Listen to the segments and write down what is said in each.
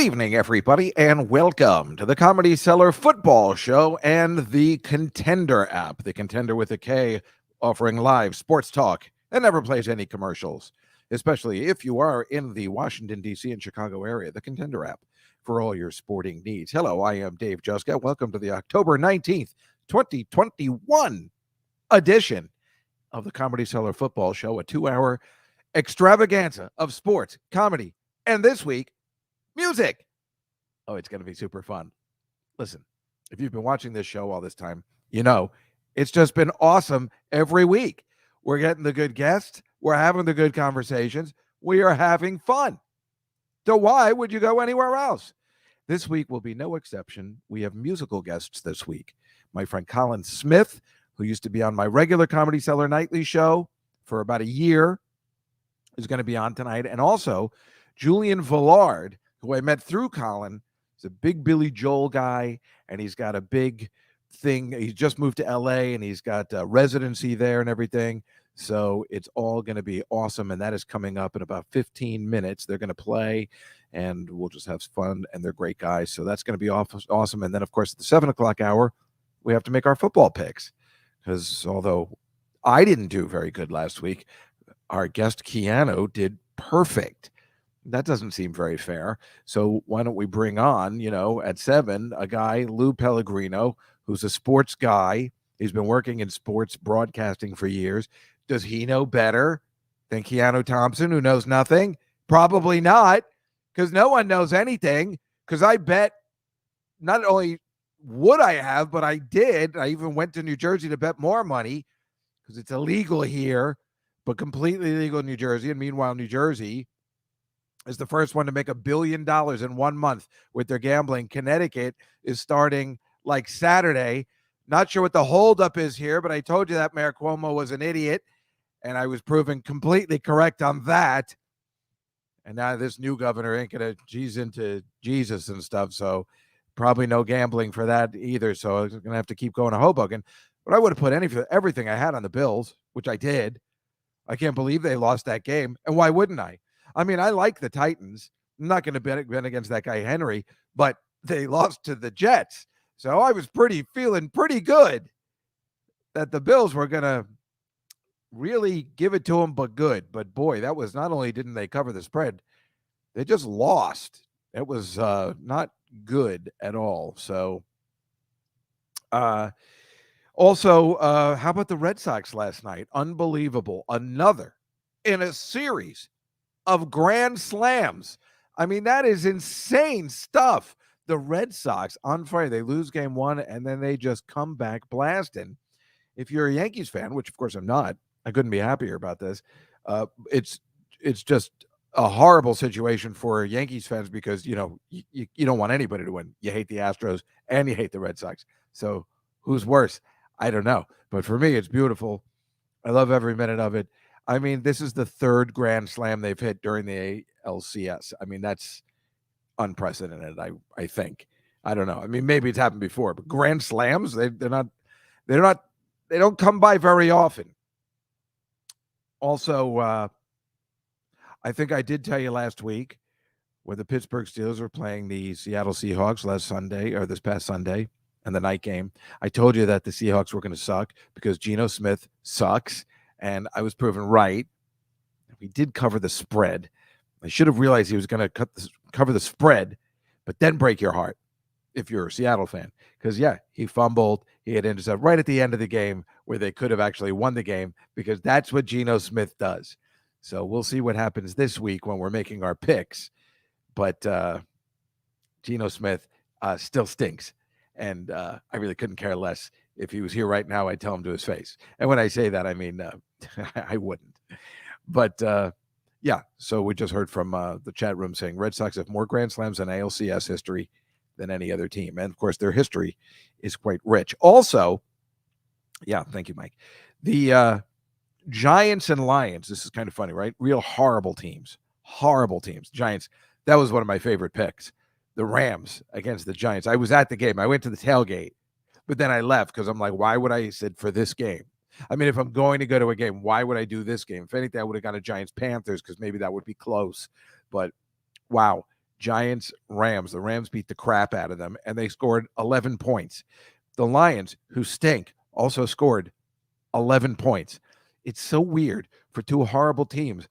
evening, everybody, and welcome to the Comedy Cellar Football Show and the Contender app. The Contender with a K, offering live sports talk that never plays any commercials, especially if you are in the Washington, D.C. and Chicago area. The Contender app for all your sporting needs. Hello, I am Dave Juska. Welcome to the October 19th, 2021 edition of the Comedy Cellar Football Show, a 2-hour extravaganza of sports, comedy, and this week, music. Oh, it's going to be super fun. Listen, if you've been watching this show all this time, you know it's just been awesome every week. We're getting the good guests. We're having the good conversations. We are having fun. So why would you go anywhere else? This week will be no exception. We have musical guests this week. My friend Colin Smith, who used to be on my regular Comedy Cellar Nightly show for about a year, is going to be on tonight. And also Julian Vallard, who I met through Colin. He's a big Billy Joel guy, and he's got a big thing. He just moved to LA, and he's got a residency there and everything. So it's all going to be awesome, and that is coming up in about 15 minutes. They're going to play, and we'll just have fun, and they're great guys. So that's going to be awesome. And then, of course, at the 7 o'clock hour, we have to make our football picks, because although I didn't do very good last week, our guest Keanu did perfect. That doesn't seem very fair. So why don't we bring on, at 7, a guy, Lou Pellagrino, who's a sports guy. He's been working in sports broadcasting for years. Does he know better than Keanu Thompson, who knows nothing? Probably not, because no one knows anything. Because I bet not only would I have, but I did. I even went to New Jersey to bet more money because it's illegal here, but completely legal in New Jersey. And meanwhile, New Jersey is the first one to make $1 billion in 1 month with their gambling. Connecticut is starting like Saturday. Not sure what the holdup is here, but I told you that Mayor Cuomo was an idiot, and I was proven completely correct on that. And now this new governor ain't going to G's into Jesus and stuff, so probably no gambling for that either. So I'm going to have to keep going to Hoboken. But I would have put everything I had on the Bills, which I did. I can't believe they lost that game, and why wouldn't I? I mean, I like the Titans. I'm not going to bet against that guy Henry, but they lost to the Jets. So I was feeling pretty good that the Bills were going to really give it to them, but good. But boy, that was not only didn't they cover the spread, they just lost. It was not good at all. So also, how about the Red Sox last night? Unbelievable. Another in a series of grand slams. I mean, that is insane stuff. The Red Sox on fire. They lose game 1, and then they just come back blasting. If you're a Yankees fan, which of course I'm not, I couldn't be happier about this. It's just a horrible situation for Yankees fans because, you don't want anybody to win. You hate the Astros and you hate the Red Sox. So who's worse? I don't know. But for me, it's beautiful. I love every minute of it. I mean, this is the 3rd grand slam they've hit during the ALCS. I mean, that's unprecedented, I think. I don't know. I mean, maybe it's happened before, but grand slams, they don't come by very often. Also, I think I did tell you last week when the Pittsburgh Steelers were playing the Seattle Seahawks this past Sunday, and the night game, I told you that the Seahawks were going to suck because Geno Smith sucks. And I was proven right. We did cover the spread. I should have realized he was going to cover the spread, but then break your heart if you're a Seattle fan. Because, he fumbled. He had intercepted right at the end of the game where they could have actually won the game because that's what Geno Smith does. So we'll see what happens this week when we're making our picks. But Geno Smith still stinks. And I really couldn't care less. If he was here right now, I'd tell him to his face. And when I say that, I mean, I wouldn't. But, so we just heard from the chat room saying Red Sox have more Grand Slams in ALCS history than any other team. And, of course, their history is quite rich. Also, thank you, Mike. The Giants and Lions, this is kind of funny, right? Real horrible teams. Horrible teams. Giants, that was one of my favorite picks. The Rams against the Giants. I was at the game. I went to the tailgate. But then I left because I'm like, why would I sit for this game? I mean, if I'm going to go to a game, why would I do this game? If anything, I would have got a Giants-Panthers because maybe that would be close. But, wow, Giants, Rams. The Rams beat the crap out of them, and they scored 11 points. The Lions, who stink, also scored 11 points. It's so weird for two horrible teams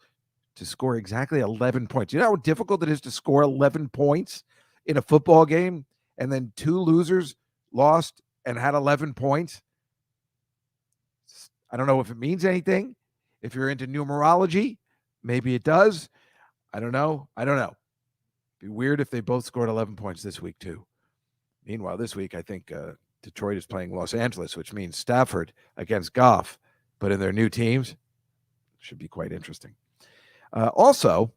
to score exactly 11 points. You know how difficult it is to score 11 points in a football game, and then two losers lost and had 11 points? I don't know if it means anything. If you're into numerology, maybe it does. I don't know. It'd be weird if they both scored 11 points this week, too. Meanwhile, this week, I think Detroit is playing Los Angeles, which means Stafford against Goff, but in their new teams. Should be quite interesting. Also,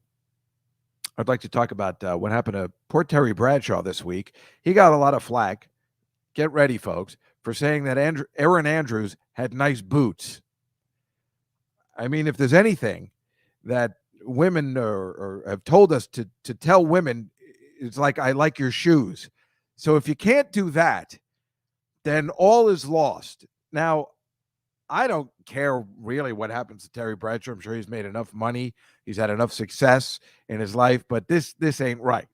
I'd like to talk about what happened to poor Terry Bradshaw this week. He got a lot of flack. Get ready, folks, for saying that Aaron Andrews had nice boots. I mean, if there's anything that women or have told us to tell women, it's like, I like your shoes. So if you can't do that, then all is lost. Now, I don't care really what happens to Terry Bradshaw. I'm sure he's made enough money. He's had enough success in his life, but this ain't right.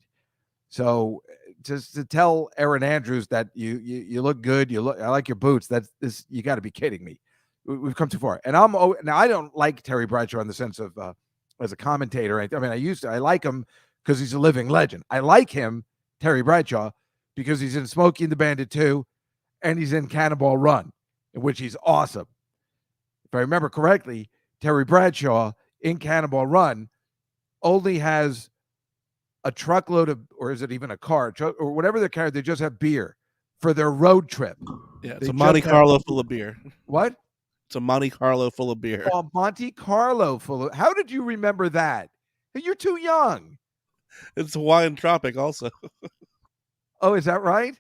So just to tell Aaron Andrews that you look good, I like your boots. That's this. You got to be kidding me. We've come too far. And now I don't like Terry Bradshaw in the sense of as a commentator. I mean, I like him because he's a living legend. I like him, Terry Bradshaw, because he's in Smokey and the Bandit 2, and he's in Cannonball Run, in which he's awesome. If I remember correctly, Terry Bradshaw in Cannonball Run only has a truckload of, or is it even a car, or whatever they're carrying, they just have beer for their road trip. Yeah, it's a Monte Carlo full of beer. What? It's a Monte Carlo full of beer. Oh, Monte Carlo full of, how did you remember that? You're too young. It's Hawaiian Tropic also. Oh, is that right?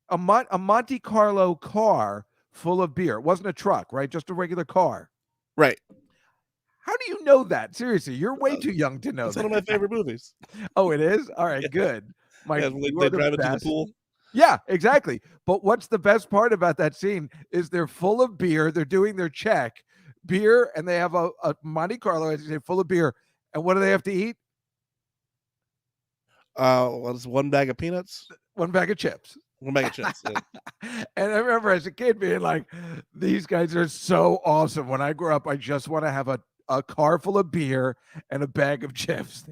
A Monte Carlo car full of beer. It wasn't a truck, right? Just a regular car. Right. How do you know that? Seriously, you're way too young to know that. It's one of my favorite movies. Oh, it is? All right, good. They drive into the pool. Yeah, exactly. But what's the best part about that scene is they're full of beer. They're doing their check. Beer, and they have a Monte Carlo, as you say, full of beer. And what do they have to eat? It's one bag of peanuts. One bag of chips. One bag of chips. Yeah. And I remember as a kid being like, these guys are so awesome. When I grew up, I just want to have a car full of beer and a bag of chips.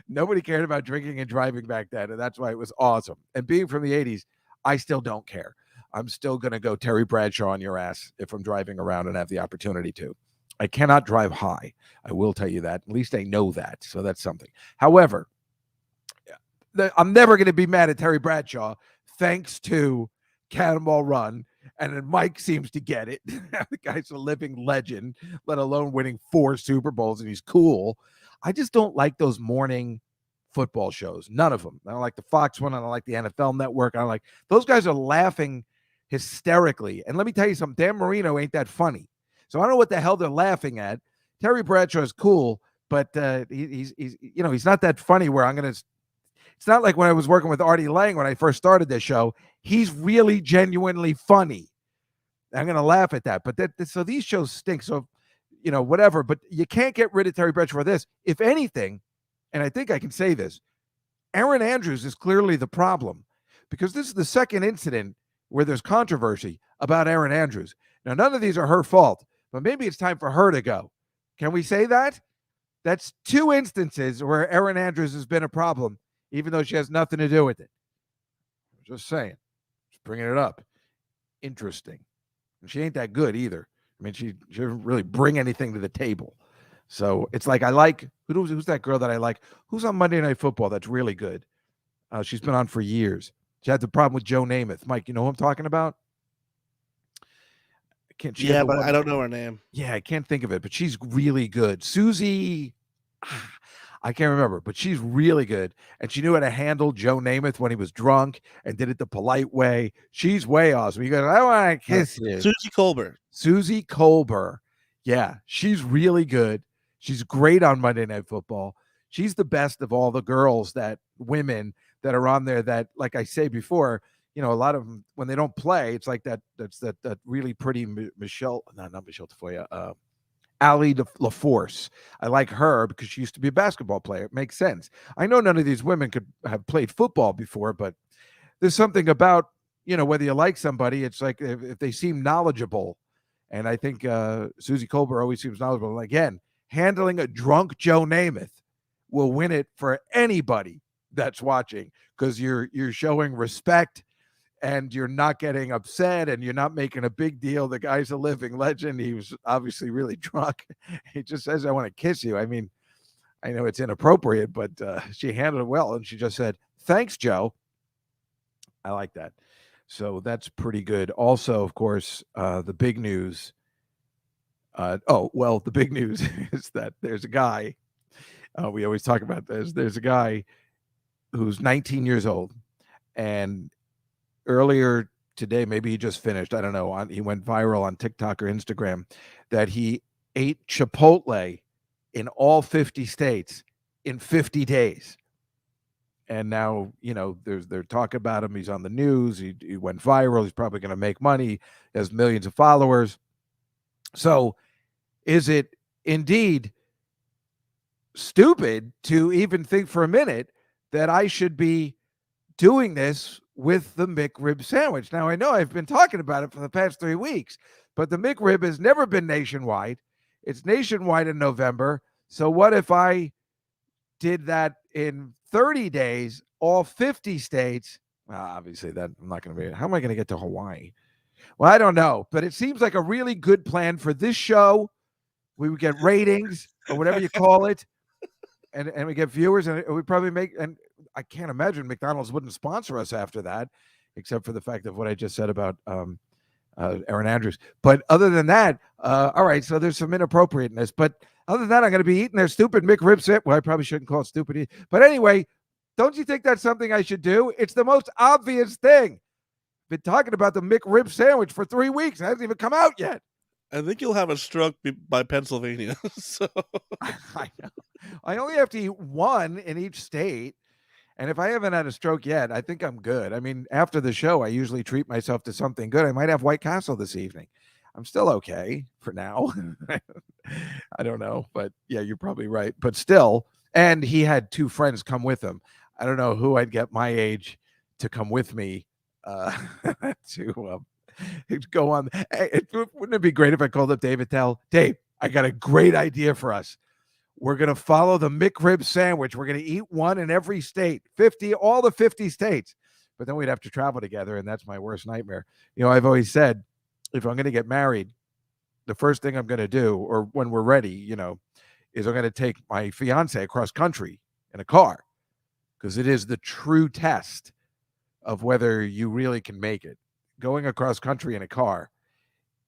Nobody cared about drinking and driving back then, and that's why it was awesome. And being from the 80s, I still don't care. I'm still going to go Terry Bradshaw on your ass if I'm driving around and have the opportunity to. I cannot drive high. I will tell you that. At least I know that, so that's something. However, I'm never going to be mad at Terry Bradshaw thanks to Cannonball Run. And then Mike seems to get it. The guy's a living legend, let alone winning 4 Super Bowls, and he's cool. I just don't like those morning football shows. None of them. I don't like the Fox one. I don't like the NFL Network. I don't like those guys are laughing hysterically. And let me tell you something, Dan Marino ain't that funny. So I don't know what the hell they're laughing at. Terry Bradshaw is cool, but he's not that funny where I'm going to. It's not like when I was working with Artie Lang when I first started this show. He's really genuinely funny. I'm going to laugh at that. But so these shows stink. So, whatever. But you can't get rid of Terry Bradshaw for this. If anything, and I think I can say this, Aaron Andrews is clearly the problem because this is the second incident where there's controversy about Aaron Andrews. Now, none of these are her fault, but maybe it's time for her to go. Can we say that? That's 2 instances where Aaron Andrews has been a problem, even though she has nothing to do with it. I'm just saying. Just bringing it up. Interesting. And she ain't that good either. I mean, she doesn't really bring anything to the table. So it's like I like, who's that girl that I like? Who's on Monday Night Football that's really good? She's been on for years. She had the problem with Joe Namath. Mike, you know who I'm talking about? But I don't know her name. Yeah, I can't think of it, but she's really good. Susie, I can't remember, but she's really good. And she knew how to handle Joe Namath when he was drunk and did it the polite way. She's way awesome. You go, I want to kiss you. Susie Colbert. Yeah, she's really good. She's great on Monday Night Football. She's the best of all the women that are on there that, like I say before, a lot of them, when they don't play, it's like that really pretty Michelle, not Michelle Tafoya, Allie LaForce. I like her because she used to be a basketball player. It makes sense. I know none of these women could have played football before, but there's something about, whether you like somebody, it's like if they seem knowledgeable. And I think Susie Colbert always seems knowledgeable. And again, handling a drunk Joe Namath will win it for anybody that's watching, because you're showing respect and you're not getting upset and you're not making a big deal. The guy's a living legend. He was obviously really drunk. He just says, "I want to kiss you." I mean, I know it's inappropriate, but she handled it well. And she just said, "Thanks, Joe." I like that. So that's pretty good. Also, of course, the big news. The big news is that there's a guy. We always talk about this. There's a guy who's 19 years old, and earlier today, maybe he just finished, I don't know, he went viral on TikTok or Instagram, that he ate Chipotle in all 50 states in 50 days. And now, they're talking about him. He's on the news. He went viral. He's probably going to make money. He has millions of followers. So is it indeed stupid to even think for a minute that I should be doing this with the McRib sandwich? Now, I know I've been talking about it for the past 3 weeks, but the McRib has never been nationwide. It's nationwide in November. So what if I did that in 30 days, all 50 states? Obviously, that I'm not going to be. How am I going to get to Hawaii? Well, I don't know, but it seems like a really good plan for this show. We would get ratings or whatever you call it, and we get viewers, and we probably make. And I can't imagine McDonald's wouldn't sponsor us after that, except for the fact of what I just said about Aaron Andrews. But other than that, all right, so there's some inappropriateness. But other than that, I'm going to be eating their stupid McRib sandwich. Well, I probably shouldn't call it stupid. But anyway, don't you think that's something I should do? It's the most obvious thing. Been talking about the McRib sandwich for 3 weeks. It hasn't even come out yet. I think you'll have a stroke by Pennsylvania. So I know. I only have to eat one in each state. And if I haven't had a stroke yet, I think I'm good. I mean, after the show, I usually treat myself to something good. I might have White Castle this evening. I'm still okay for now. I don't know. But yeah, you're probably right. But still, and he had 2 friends come with him. I don't know who I'd get my age to come with me to go on. Wouldn't it be great if I called up Dave Attell? Dave, I got a great idea for us. We're going to follow the McRib sandwich. We're going to eat one in every state, all the 50 states. But then we'd have to travel together, and that's my worst nightmare. I've always said, if I'm going to get married, the first thing I'm going to do, or when we're ready, is I'm going to take my fiance across country in a car, because it is the true test of whether you really can make it. Going across country in a car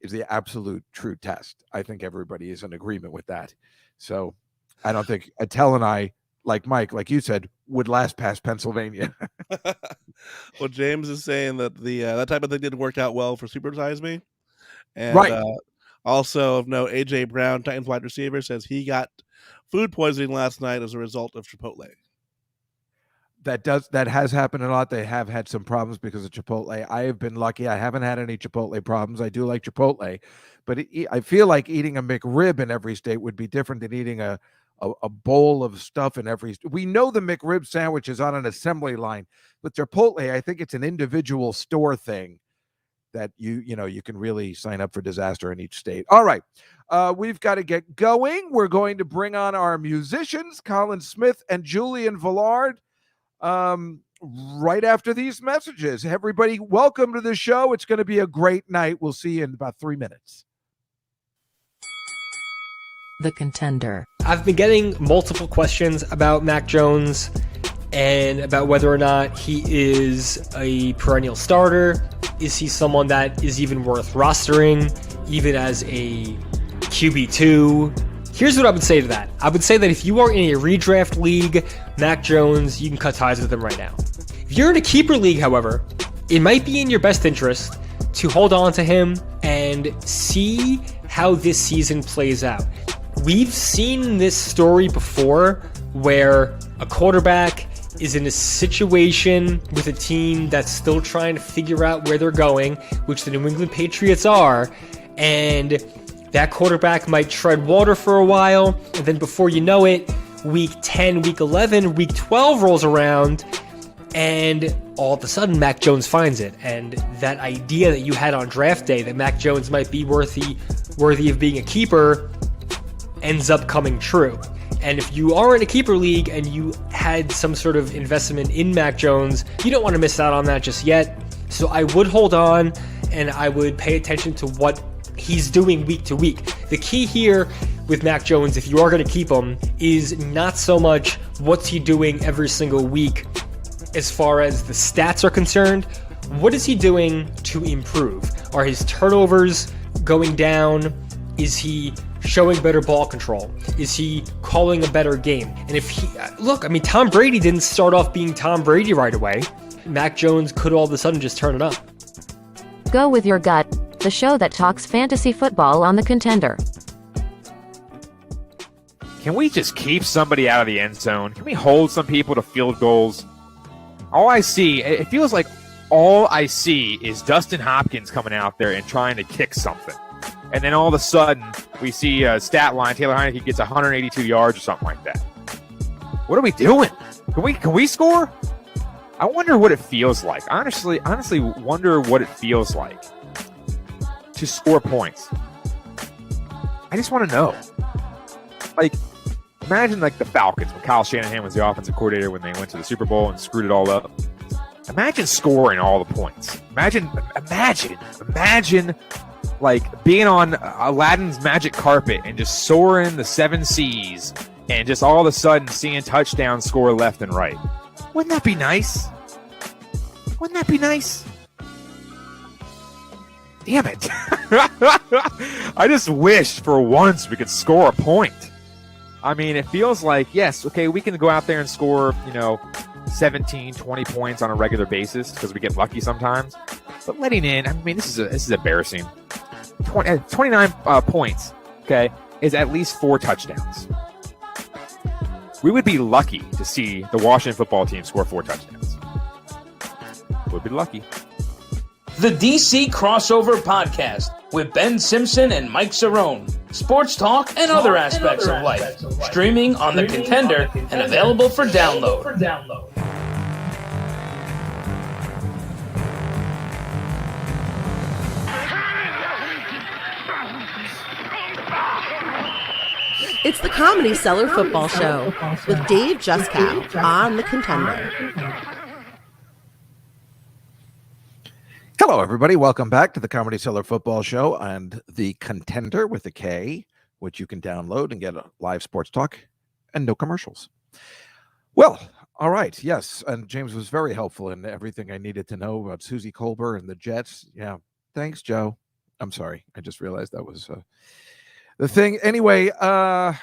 is the absolute true test. I think everybody is in agreement with that. So I don't think Attell and I, like Mike, like you said, would last past Pennsylvania. Well, James is saying that that type of thing didn't work out well for Super Size Me. And right. Also, no, AJ Brown, Titans wide receiver, says he got food poisoning last night as a result of Chipotle. That has happened a lot. They have had some problems because of Chipotle. I have been lucky. I haven't had any Chipotle problems. I do like Chipotle, but I feel like eating a McRib in every state would be different than eating a bowl of stuff in every. We know the McRib sandwich is on an assembly line, but Chipotle, I think it's an individual store thing that you can really sign up for disaster in each state. All right, we've got to get going. We're going to bring on our musicians, Colin Smith and Julian Vallard, right after these messages. Everybody, welcome to the show. It's going to be a great night. We'll see you in about 3 minutes. The Contender. I've been getting multiple questions about Mac Jones and about whether or not he is a perennial starter. Is he someone that is even worth rostering, even as a QB2? Here's what I would say to that. I would say that if you are in a redraft league, Mac Jones, you can cut ties with him right now. If you're in a keeper league, however, it might be in your best interest to hold on to him and see how this season plays out. We've seen this story before where a quarterback is in a situation with a team that's still trying to figure out where they're going, which the New England Patriots are, and That quarterback might tread water for a while, and then before you know it, week 10, week 11, week 12 rolls around, and all of a sudden Mac Jones finds it. And that idea that you had on draft day that Mac Jones might be worthy of being a keeper ends up coming true. And if you are in a keeper league and you had some sort of investment in Mac Jones, you don't want to miss out on that just yet. So I would hold on and I would pay attention to what he's doing week to week. The key here with Mac Jones, if you are going to keep him, is not so much what's he doing every single week as far as the stats are concerned. What is he doing to improve? Are his turnovers going down? Is he showing better ball control? Is he calling a better game? And if he, Tom Brady didn't start off being Tom Brady right away. Mac Jones could all of a sudden just turn it up. Go with your gut, the show that talks fantasy football on The Contender. Can we just keep somebody out of the end zone? Can we hold some people to field goals? All I see, it feels like all I see is Dustin Hopkins coming out there and trying to kick something. And then all of a sudden, we see a stat line, Taylor Heineke gets 182 yards or something like that. What are we doing? Can we score? I wonder what it feels like. Honestly wonder what it feels like to score points. I just want to know. Like, imagine like the Falcons when Kyle Shanahan was the offensive coordinator when they went to the Super Bowl and screwed it all up. Imagine scoring all the points. Imagine like being on Aladdin's magic carpet and just soaring the 7 seas and just all of a sudden seeing touchdowns score left and right. Wouldn't that be nice? Wouldn't that be nice? Damn it. I just wish for once we could score a point. I mean, it feels like, yes, okay, we can go out there and score, 17, 20 points on a regular basis because we get lucky sometimes. But letting in, I mean, this is embarrassing. 29 points, okay, is at least 4 touchdowns. We would be lucky to see the Washington football team score 4 touchdowns. Would be lucky. The DC Crossover Podcast with Ben Simpson and Mike Cerrone. Sports talk and other aspects of life. Streaming on The Contender and available for download. It's the Comedy Cellar Football Show with Dave Juskow on The Contender. Hello, everybody. Welcome back to the Comedy Cellar Football Show and The Contender with a K, which you can download and get a live sports talk and no commercials. Well, all right. Yes. And James was very helpful in everything I needed to know about Susie Colbert and the Jets. Yeah. Thanks, Joe. I'm sorry. I just realized that was the thing. Anyway, while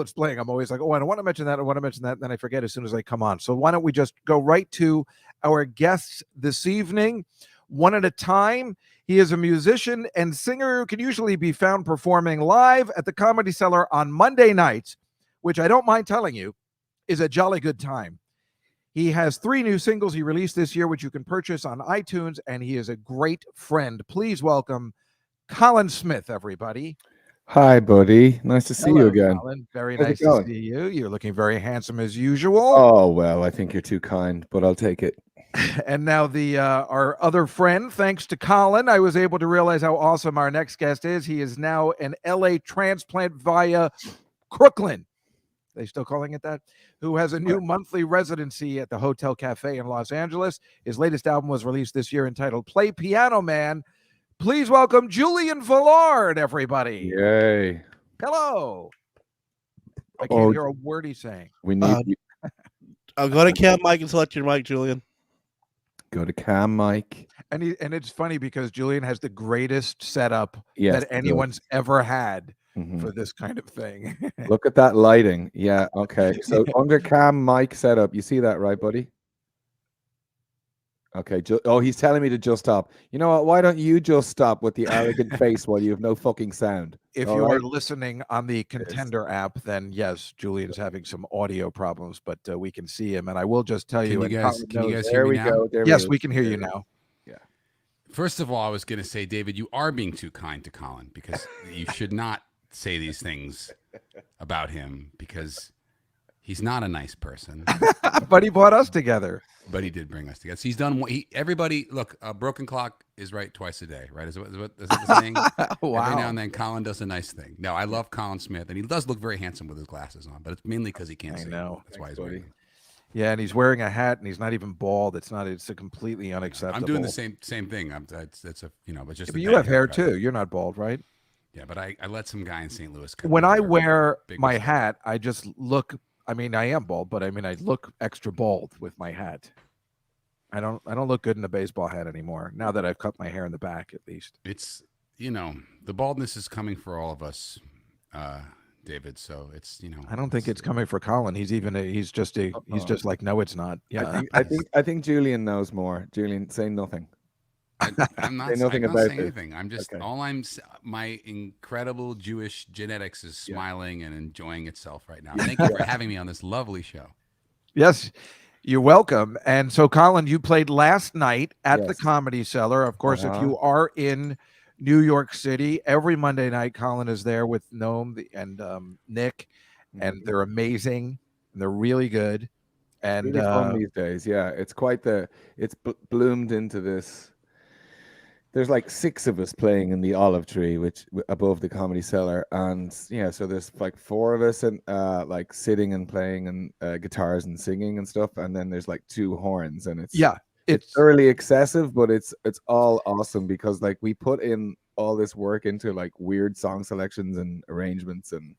it's playing, I'm always like, oh, I don't want to mention that. I want to mention that. And then I forget as soon as I come on. So why don't we just go right to our guests this evening, one at a time. He is a musician and singer who can usually be found performing live at the Comedy Cellar on Monday nights, which I don't mind telling you is a jolly good time. He has 3 new singles he released this year, which you can purchase on iTunes, and he is a great friend. Please welcome Colin Smith, everybody. Hi, buddy. Nice to see you again. Colin. Very nice to see you. You're looking very handsome as usual. Oh, well, I think you're too kind, but I'll take it. And now our other friend, thanks to Colin, I was able to realize how awesome our next guest is. He is now an LA transplant via Crooklyn. They still calling it that? Who has a new monthly residency at the Hotel Cafe in Los Angeles. His latest album was released this year entitled Play Piano Man. Please welcome Julian Vallard, everybody. Yay. Hello. I can't hear a word he's saying. We need I'll go to Cam Mike and select your mic, Julian. Go to Cam Mike. And it's funny because Julian has the greatest setup that anyone's ever had for this kind of thing. Look at that lighting. Yeah, okay. So under Cam Mike setup, you see that, right, buddy? Okay. He's telling me to just stop. You know what? Why don't you just stop with the arrogant face while you have no fucking sound? If you are listening on the Contender app, then yes, Julian's having some audio problems, but we can see him. And I will just tell you, Can you guys there hear me we now? go. Yes, we can hear you now. Yeah. First of all, I was going to say, David, you are being too kind to Colin because you should not say these things about him because he's not a nice person. But he brought us together. But he did bring us together. So he's done. Everybody, look, a broken clock is right twice a day, right? Is it the saying? Wow. Every now and then, Colin does a nice thing. No, I love Colin Smith, and he does look very handsome with his glasses on. But it's mainly because he can't see. Know. That's why he's wearing them. Yeah, and he's wearing a hat, and he's not even bald. It's a completely unacceptable. I'm doing the same thing. It's a but just. But you have hair too. You're not bald, right? Yeah, but I let some guy in St. Louis. When I wear my hat, I just look. I mean, I am bald, but I mean, I look extra bald with my hat. I don't look good in a baseball hat anymore. Now that I've cut my hair in the back, at least. It's the baldness is coming for all of us, David. So it's I don't think it's coming for Colin. He's just like, no, it's not. Yeah, I think Julian knows more. Julian, say nothing. I'm not saying anything. I'm just my incredible Jewish genetics is smiling and enjoying itself right now. Thank you for having me on this lovely show. Yes, you're welcome. And so, Colin, you played last night at the Comedy Cellar. Of course, if you are in New York City, every Monday night, Colin is there with Noam and Nick, and they're amazing. And they're really good. And really fun these days, yeah. It's quite it's bloomed into this. There's like 6 of us playing in the olive tree, which above the Comedy Cellar, and so there's like 4 of us and like sitting and playing and guitars and singing and stuff, and then there's like 2 horns, and it's thoroughly excessive, but it's all awesome because like we put in all this work into like weird song selections and arrangements, and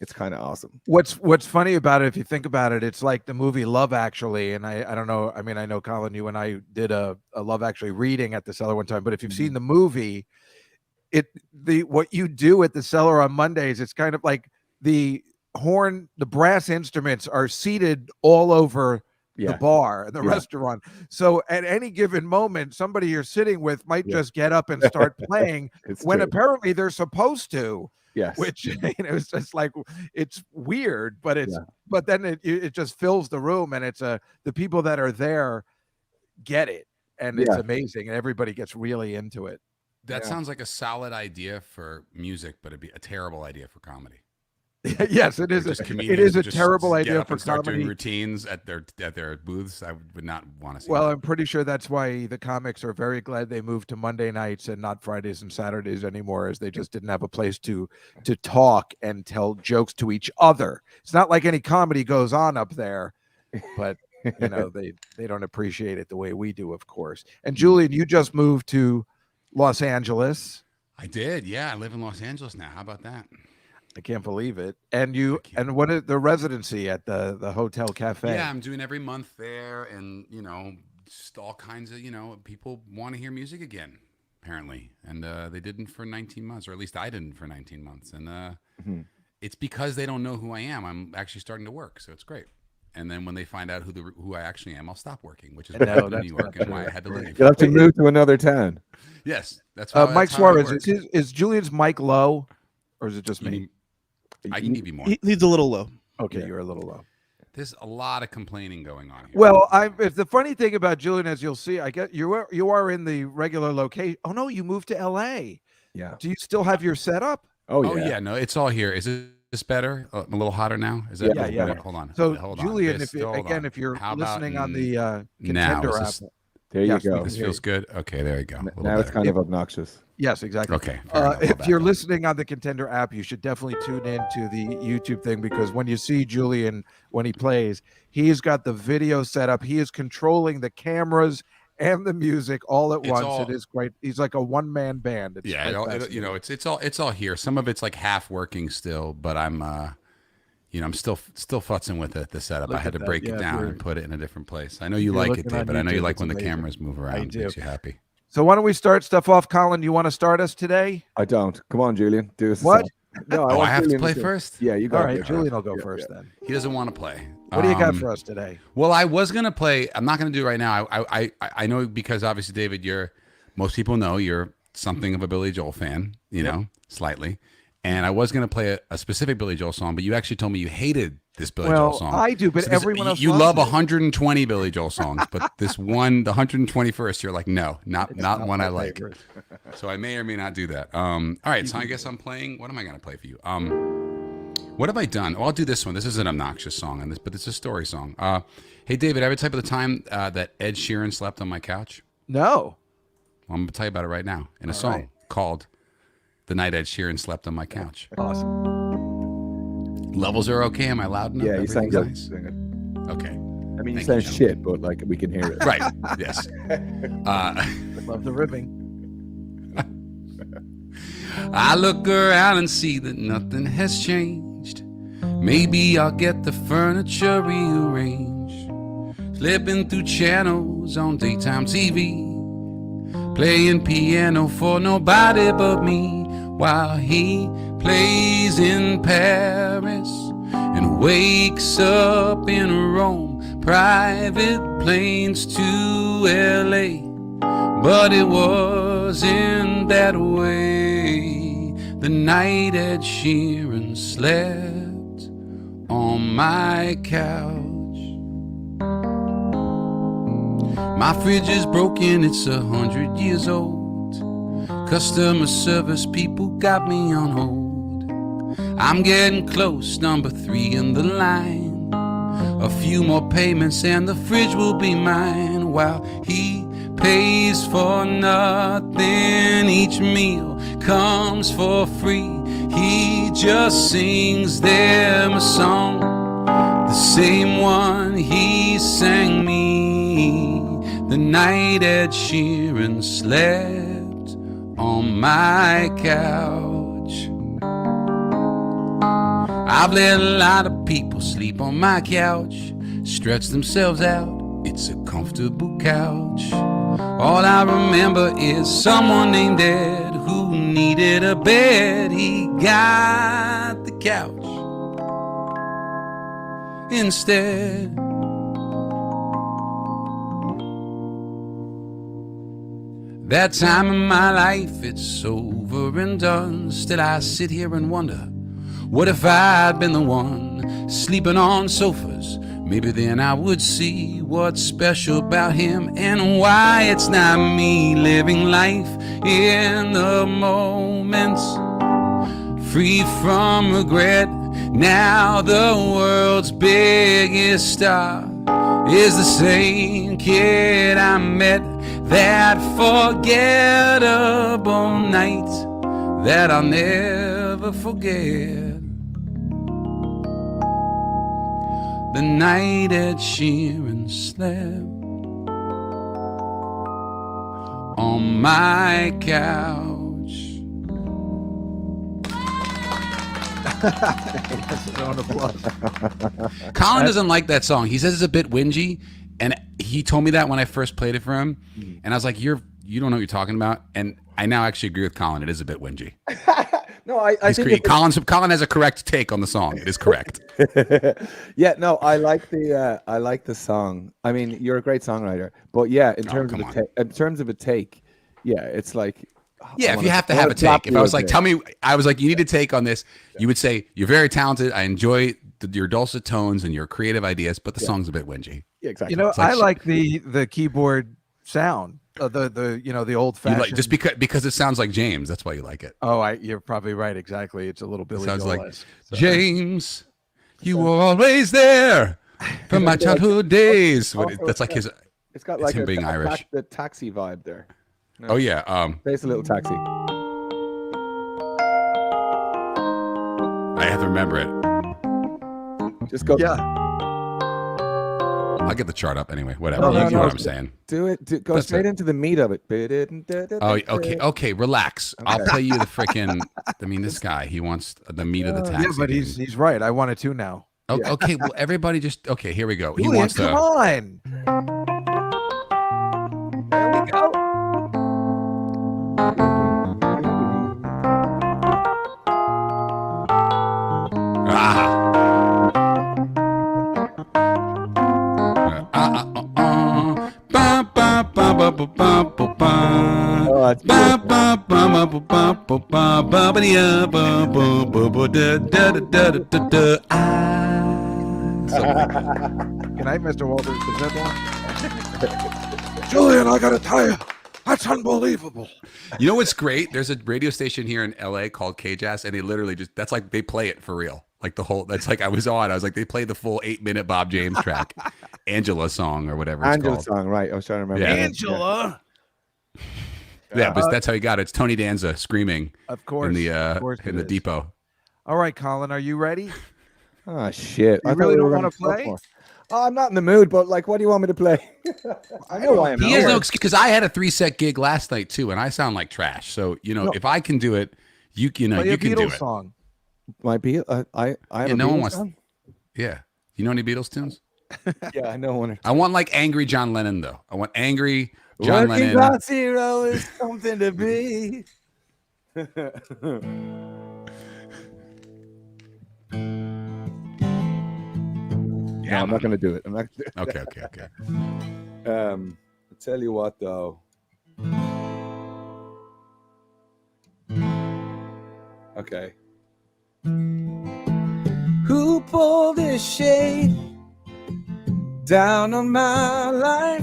it's kind of awesome. What's funny about it, if you think about it, it's like the movie Love Actually. And I don't know. I mean, I know, Colin, you and I did a Love Actually reading at the Cellar one time. But if you've seen the movie, what you do at the Cellar on Mondays, it's kind of like the brass instruments are seated all over the bar and the restaurant. So at any given moment, somebody you're sitting with might just get up and start playing when apparently they're supposed to. Yes, which it's just like, it's weird, but but then it just fills the room, and it's the people that are there get it, and it's amazing, and everybody gets really into it. That sounds like a solid idea for music, but it'd be a terrible idea for comedy. Yes, it is. It is a terrible idea for comedy. Doing routines at their booths. I would not want to see. Well, that. I'm pretty sure that's why the comics are very glad they moved to Monday nights and not Fridays and Saturdays anymore, as they just didn't have a place to talk and tell jokes to each other. It's not like any comedy goes on up there, but they don't appreciate it the way we do, of course. And Julian, you just moved to Los Angeles. I did. Yeah, I live in Los Angeles now. How about that? I can't believe it. And what is the residency at the Hotel Cafe? Yeah, I'm doing every month there, and just all kinds of people want to hear music again, apparently, and they didn't for 19 months, or at least I didn't for 19 months, and it's because they don't know who I am. I'm actually starting to work, so it's great. And then when they find out who I actually am, I'll stop working, which is why I moved to New York and why I had to leave. You'll have to move to another town. Yes, that's why. Mike Suarez, is Julian's mic low, or is it just me? I can give you more. He's a little low. Okay, you're a little low. There's a lot of complaining going on here. Well, it's the funny thing about Julian, as you'll see, I get you are in the regular location. Oh no, you moved to L.A. Yeah. Do you still have your setup? Oh yeah. No, it's all here. Is this better? A little hotter now? Is that yeah. Hold on. So hold Julian, on. if you're listening on the now, Contender app. There you go. This feels good. Okay, there you go. Now it's kind of obnoxious. Yes, exactly. Okay. If you're listening on the Contender app, you should definitely tune in to the YouTube thing, because when you see Julian when he plays, he's got the video set up. He is controlling the cameras and the music all at once. It is quite. He's like a one-man band. It's all here. Some of it's like half working still, but I'm I'm still futzing with the setup. I had to break it down and put it in a different place. I know you like it, Dave, but I know you like when the cameras move around. It makes you happy. So why don't we start stuff off, Colin? You want to start us today? I don't. Come on, Julian. Do us. What? No, I have to play first? Yeah, you go. All right, Julian will go first then. He doesn't want to play. What do you got for us today? Well, I was going to play. I'm not going to do it right now. I know, because obviously, David, most people know you're something of a Billy Joel fan, slightly. And I was going to play a specific Billy Joel song, but you actually told me you hated this Billy Joel song. I do, but everyone else you loves love it. 120 Billy Joel songs, but this one, the 121st, you're like, no, not one I like. favorite. So I may or may not do that. All right, so I guess I'm playing. What am I going to play for you? What have I done? Oh, I'll do this one. This is an obnoxious song, but it's a story song. Hey, David, ever tell you about the time that Ed Sheeran slept on my couch? No. Well, I'm going to tell you about it right now in a song called "The Night Ed Sheeran Slept on My Couch." Awesome. Levels are okay. Am I loud enough? Yeah, you sound Everything's good. nice? You sound good. Okay. I mean, you Thank sound you, shit, but like we can hear it. Right. Yes. Love the ribbing. I look around and see that nothing has changed. Maybe I'll get the furniture rearranged. Flipping through channels on daytime TV. Playing piano for nobody but me. While he plays in Paris and wakes up in Rome. Private planes to LA. But it wasn't that way the night Ed Sheeran slept on my couch. My fridge is broken, it's 100 years old. Customer service people got me on hold. I'm getting close, number 3 in the line. A few more payments and the fridge will be mine. While he pays for nothing, each meal comes for free. He just sings them a song, the same one he sang me the night Ed Sheeran slept on my couch. I've let a lot of people sleep on my couch, stretch themselves out. It's a comfortable couch. All I remember is someone named Ed who needed a bed. He got the couch instead. That time in my life, it's over and done. Still I sit here and wonder, what if I'd been the one sleeping on sofas? Maybe then I would see what's special about him and why it's not me living life in the moment, free from regret. Now the world's biggest star is the same kid I met that forgettable night that I'll never forget. The night Ed Sheeran slept on my couch. Colin doesn't like that song. He says it's a bit whingy, and he told me that when I first played it for him, and I was like, you don't know what you're talking about. And I now actually agree with Colin. It is a bit whingy. No, I think Colin has a correct take on the song. It is correct. Yeah, no, I like the song. I mean, you're a great songwriter, but yeah, in terms of a take, yeah, it's like, yeah, if you have to have a take. If I was like, I was like, you need a take on this, you would say, you're very talented. I enjoy your dulcet tones and your creative ideas, but the song's a bit whingy. Yeah, exactly. You know, I like the keyboard sound. The old fashioned. Like, just because it sounds like James, that's why you like it. Oh, you're probably right. Exactly. It's a little Billy Sounds Joel like James. You were always there from my childhood days. That's like his. It's got like him being Irish. The taxi vibe there. No. Oh yeah. There's a little taxi. I have to remember it. Just go. Yeah. I'll get the chart up anyway. Whatever. No, you know what I'm saying. Do it. Go straight into the meat of it. Oh, okay. Relax. Okay. I'll play you the freaking. I mean, this guy. He wants the meat of the taxi. Yeah, but he's right. I want it too now. Okay. Well, everybody just. Okay. Here we go. Julian, he wants to. Come on. There we go. Ba-ba-da, bum, bum, bum, ba, da, da, da, da, da, da, Something like that. Good night, Mr. Walters. Is that one? Julian, I gotta tell you, that's unbelievable. You know what's great? There's a radio station here in LA called KJAS, and they literally just, that's like, they play it for real. Like the whole, that's like, I was like, they play the full 8-minute Bob James track, Angela song or whatever it's Angela called. song, right? I was trying to remember. Yeah. Angela. Yeah, but that's how you got it. It's Tony Danza screaming Of course. in the of course in it the is. depot. All right, Colin, are you ready? Oh shit! You I thought really we don't were want to gonna talk play? more. Oh, I'm not in the mood, but like, what do you want me to play? I know why I'm He has here. no excuse because I had a 3-set gig last night too, and I sound like trash. So No. if I can do it, you Play you a can do Beatles it. song. My Beatles. I have Yeah, a no one Beatles wants- song? Yeah, you know any Beatles tunes? Yeah, I know one. I want like angry John Lennon though. I want angry John Working Lennon. class hero is something to be. No, I'm not going to do it. I'm not. Gonna do Okay. I'll tell you what, though. Okay. Who pulled this shade down on my life?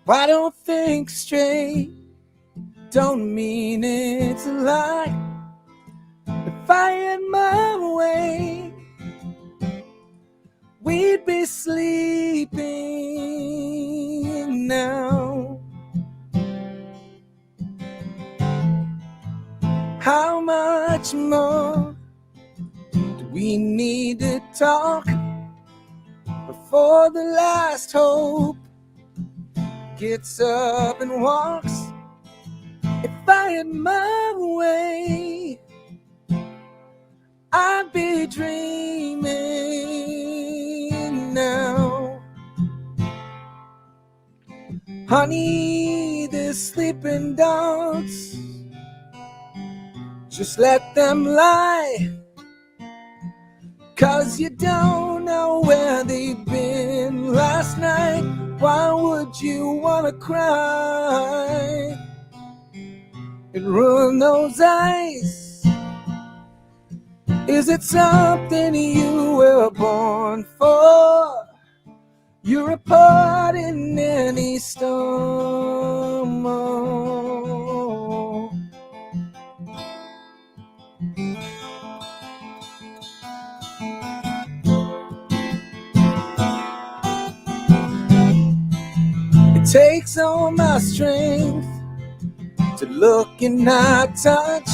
Why don't think straight? Don't mean it's a lie. If I had my way, we'd be sleeping now. How much more do we need to talk before the last hope gets up and walks? If I had my way, I'd be dreaming now. Honey, the sleeping dogs, just let them lie, 'cause you don't know where they've been last night. Why would you wanna cry and ruin those eyes? Is it something you were born for? You're a part in any storm. It takes all my strength to look and not touch.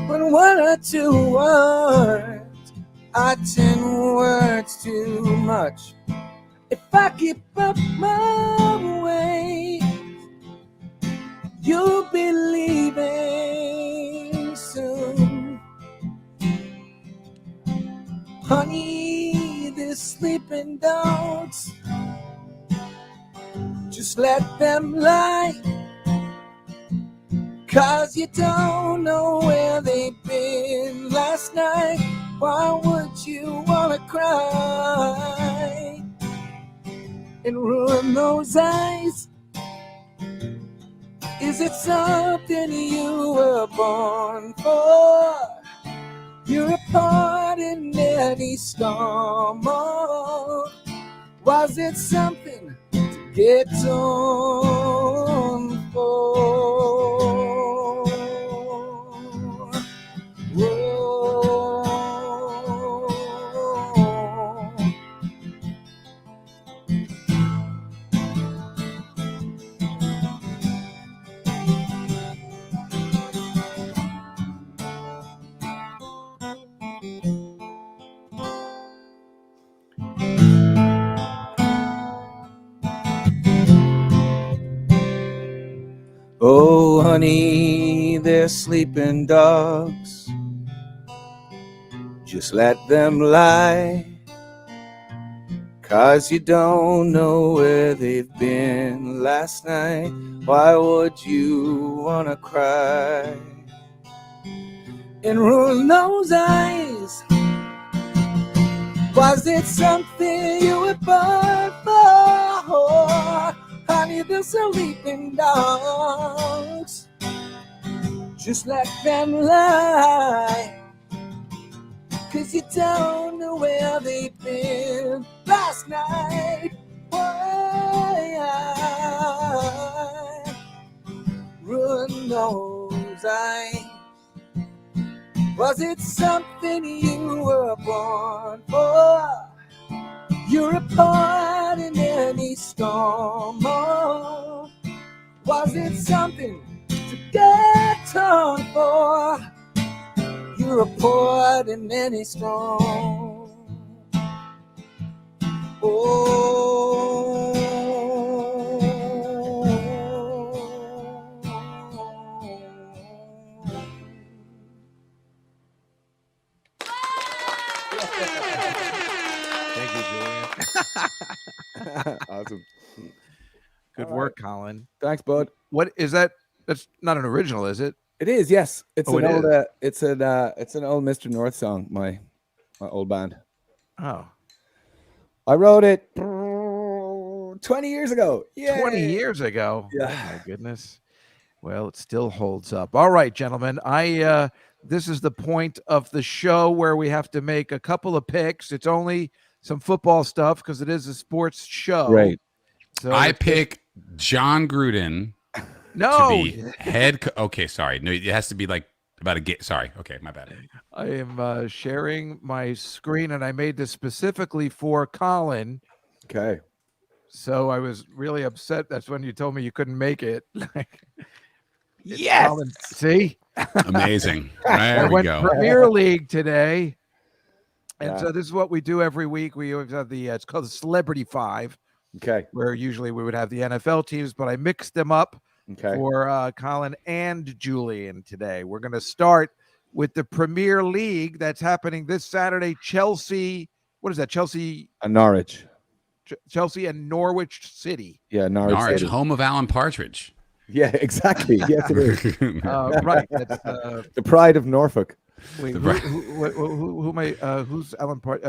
When 1 or 2 words are 10 words too much. If I keep up my way, you'll be leaving soon. Honey, the sleeping dogs, just let them lie, 'cause you don't know where they've been last night. Why would you wanna cry and ruin those eyes? Is it something you were born for? You're a part in any storm. Was it something to get on for? Oh, honey, they're sleeping dogs. Just let them lie, 'cause you don't know where they've been last night. Why would you wanna cry and ruin those eyes? Was it something you were born for? Honey, the sleeping dogs, just like them lie. 'Cause you don't know where they've been last night. Why? Ruin knows was it something you were born for? You're a part in any storm. Or was it something to get torn for? You're a port in any storm. Oh. Thank you, Julian. Awesome. Good work, Colin. Thanks, bud. What is that? That's not an original, is it? It is, yes. It's Oh, an it old. is? It's an old Mr. North song. My old band. Oh, I wrote it 20 years ago. Yeah, 20 years ago. Yeah. Oh, my goodness. Well, it still holds up. All right, gentlemen. This is the point of the show where we have to make a couple of picks. It's only some football stuff because it is a sports show. Right. So I pick John Gruden No. to be head. Okay, sorry. No, it has to be like about a game. Sorry. Okay, my bad. I am sharing my screen, and I made this specifically for Colin. Okay. So I was really upset. That's when you told me you couldn't make it. Yes. Colin, see? Amazing. I There we went go. Premier League today. And Yeah. so this is what we do every week. We always have it's called the Celebrity Five, Okay. where usually we would have the NFL teams, but I mixed them up Okay. for Colin and Julian today. We're going to start with the Premier League that's happening this Saturday. Chelsea, what is that? Chelsea Norwich. Chelsea and Norwich City. Yeah, Norwich. Norwich, City. home of Alan Partridge. Yeah, exactly. Yes, it is. Right. That's, The pride of Norfolk. wait, who am I? Who's Alan Part?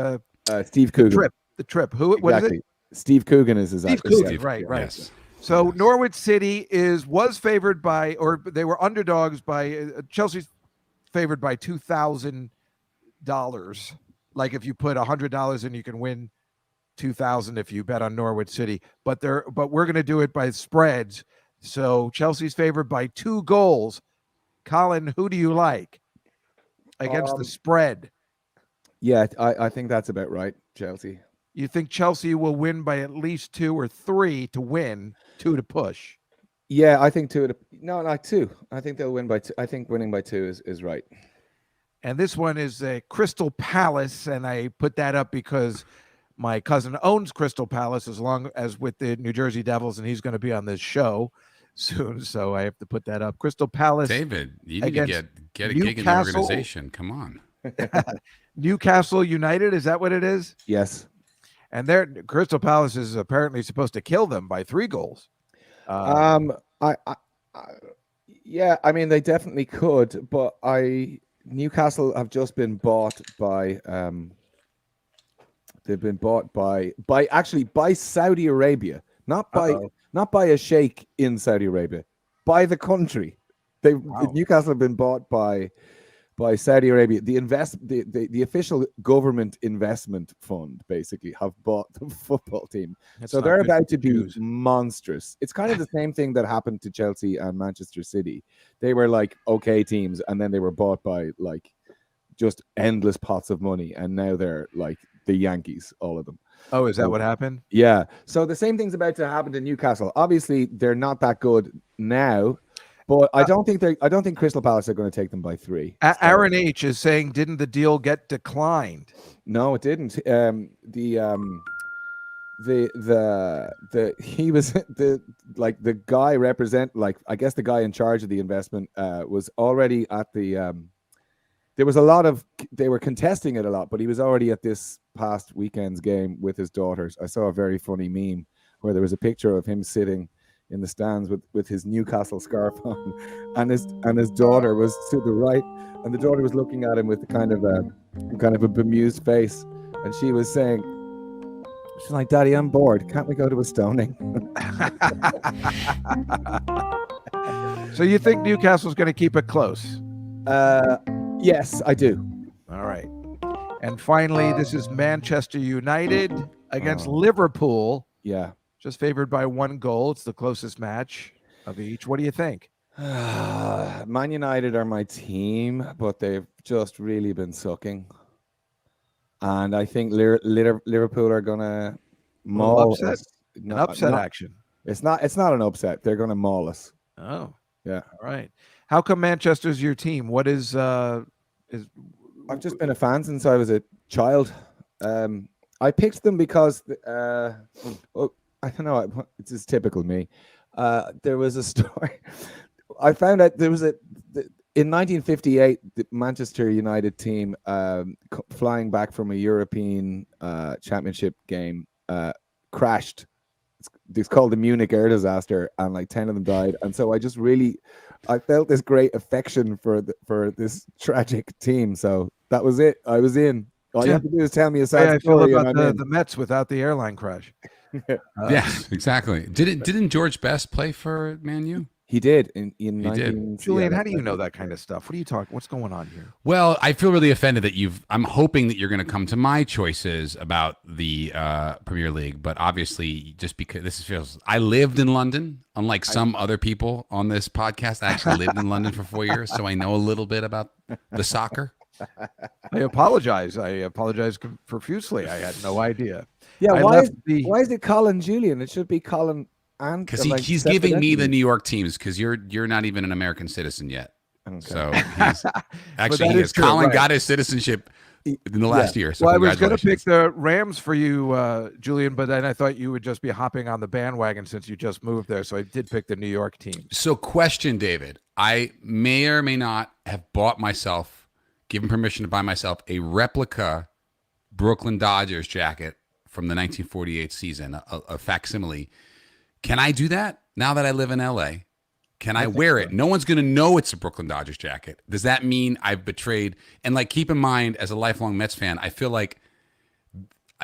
Steve Coogan. The Trip. Who? What is it? Exactly. Steve Coogan is his Steve actor. Coogan. Steve. Right. Yes. So Norwich City was favored by, or they were underdogs by Chelsea's favored by $2,000. Like if you put $100 in, you can win $2,000 if you bet on Norwich City. But we're going to do it by spreads. So Chelsea's favored by 2 goals. Colin, who do you like against the spread? Yeah, I think that's about right, Chelsea. You think Chelsea will win by at least 2 or 3 to win, 2 to push? Yeah, I think 2. No, not 2. I think they'll win by 2. I think winning by 2 is right. And this one is a Crystal Palace, and I put that up because my cousin owns Crystal Palace as long as with the New Jersey Devils, and he's going to be on this show soon, so I have to put that up. Crystal Palace. David, you need to get a gig in the Newcastle. organization. Come on. Newcastle United, is that what it is? Yes. And Crystal Palace is apparently supposed to kill them by 3 goals. Yeah, I mean they definitely could, but Newcastle have just been bought by they've been bought by Saudi Arabia, not by a sheikh in Saudi Arabia, by the country. Newcastle have been bought by Saudi Arabia. The official government investment fund basically have bought the football team. So they're about to be monstrous. It's kind of the same thing that happened to Chelsea and Manchester City. They were like okay teams, and then they were bought by like just endless pots of money, and now they're like the Yankees, all of them. Oh, is that what happened? Yeah. So the same thing's about to happen to Newcastle. Obviously, they're not that good now. But I don't think Crystal Palace are going to take them by 3. Aaron H is saying, didn't the deal get declined? No, it didn't. He was the guy I guess the guy in charge of the investment was already at the there was a lot of they were contesting it a lot, but he was already at this past weekend's game with his daughters. I saw a very funny meme where there was a picture of him sitting in the stands with his Newcastle scarf on, and his daughter was to the right, and the daughter was looking at him with kind of a bemused face, and she was saying, she's like, "Daddy, I'm bored. Can't we go to a stoning?" So you think Newcastle's going to keep it close? Yes, I do. All right. And finally, this is Manchester United against Liverpool. Yeah. Just favored by 1 goal. It's the closest match of each. What do you think? Man United are my team, but they've just really been sucking. And I think Liverpool are going to maul us. An upset action. It's not an upset. They're going to maul us. Oh. Yeah. All right. How come Manchester's your team? What is I've just been a fan since I was a child. I picked them because I don't know. It's just typical me. There was a story. I found out there was in 1958, the Manchester United team flying back from a European championship game crashed. It's called the Munich air disaster, and like 10 of them died. And so I felt this great affection for this tragic team. So that was it. I was in. All you have to do is tell me a sad story. I feel about the Mets without the airline crash. Yes, exactly. Didn't George Best play for Man U? He did in 19. Julian, how do you know that kind of stuff? What are you talking? What's going on here? Well, I feel really offended that I'm hoping that you're going to come to my choices about the Premier League, but obviously, just because I lived in London, unlike some other people on this podcast, I actually lived in London for 4 years, so I know a little bit about the soccer. I apologize. Profusely. I had no idea. Yeah, why is it Colin Julian? It should be Colin. Because he's giving me the New York teams because you're not even an American citizen yet. Okay. So he's Colin got his citizenship in the last year. So I was going to pick the Rams for you, Julian, but then I thought you would just be hopping on the bandwagon since you just moved there. So I did pick the New York team. So question, David. I may or may not have given permission to buy myself a replica Brooklyn Dodgers jacket from the 1948 season, a facsimile. Can I do that now that I live in LA? Can I wear it? No one's going to know it's a Brooklyn Dodgers jacket. Does that mean I've betrayed? And like, keep in mind, as a lifelong Mets fan, I feel like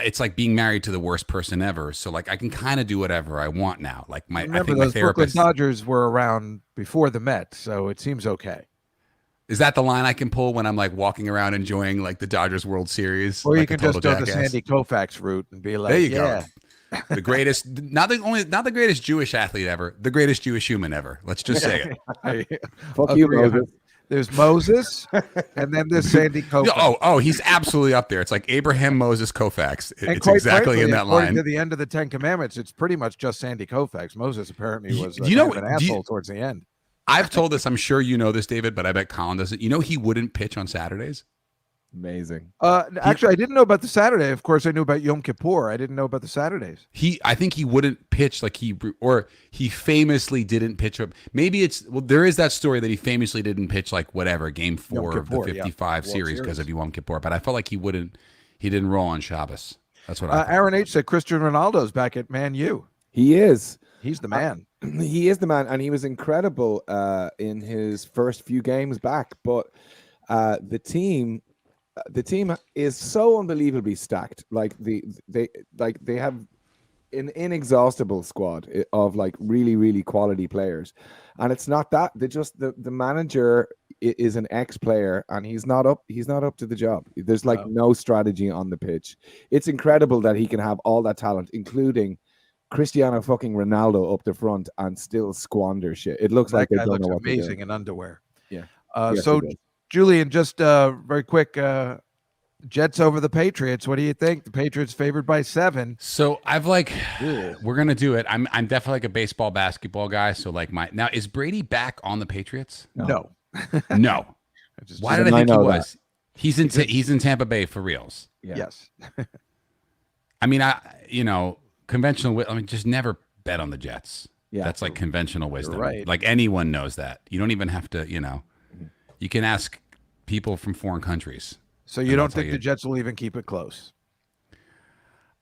it's like being married to the worst person ever. So like, I can kind of do whatever I want now. Like I think my those therapist. Brooklyn Dodgers were around before the Mets, so it seems okay. Is that the line I can pull when I'm like walking around enjoying like the Dodgers World Series? Or like you can just go the Sandy Koufax route and be like, there you go. The greatest, not the greatest Jewish athlete ever, the greatest Jewish human ever. Let's just say it. Fuck you, Moses. There's Moses, and then there's Sandy Koufax. Oh, he's absolutely up there. It's like Abraham Moses Koufax. It's quite exactly frankly, in that line. To the end of the Ten Commandments, it's pretty much just Sandy Koufax. Moses apparently was an asshole towards the end. I've told this. I'm sure you know this, David, but I bet Colin doesn't. You know, he wouldn't pitch on Saturdays. Amazing. Actually, I didn't know about the Saturday. Of course, I knew about Yom Kippur. I didn't know about the Saturdays. I think he wouldn't pitch he famously didn't pitch. Maybe there is that story that he famously didn't pitch like whatever game 4 of the 55 series because of Yom Kippur. But I felt like he didn't roll on Shabbos. That's what I thought. Aaron H said Cristiano Ronaldo's back at Man U. He is. He's the man. He is the man, and he was incredible in his first few games back. But the team is so unbelievably stacked. Like they have an inexhaustible squad of like really, really quality players. And it's not that the manager is an ex-player and he's not up to the job. There's like no strategy on the pitch. It's incredible that he can have all that talent, including Cristiano fucking Ronaldo up the front, and still squander shit. It looks like they don't know what to do. Amazing in underwear. Yeah. So Julian, just very quick, Jets over the Patriots. What do you think? The Patriots favored by 7. So I've we're gonna do it. I'm definitely like a baseball, basketball guy. So like now is Brady back on the Patriots? No. No. Why did I think he was? He's in Tampa Bay for reals. Yeah. Yes. I mean, conventional. I mean, just never bet on the Jets. Yeah, that's like conventional wisdom. Right. Like anyone knows that. You don't even have to. You can ask people from foreign countries. So you don't think the Jets will even keep it close?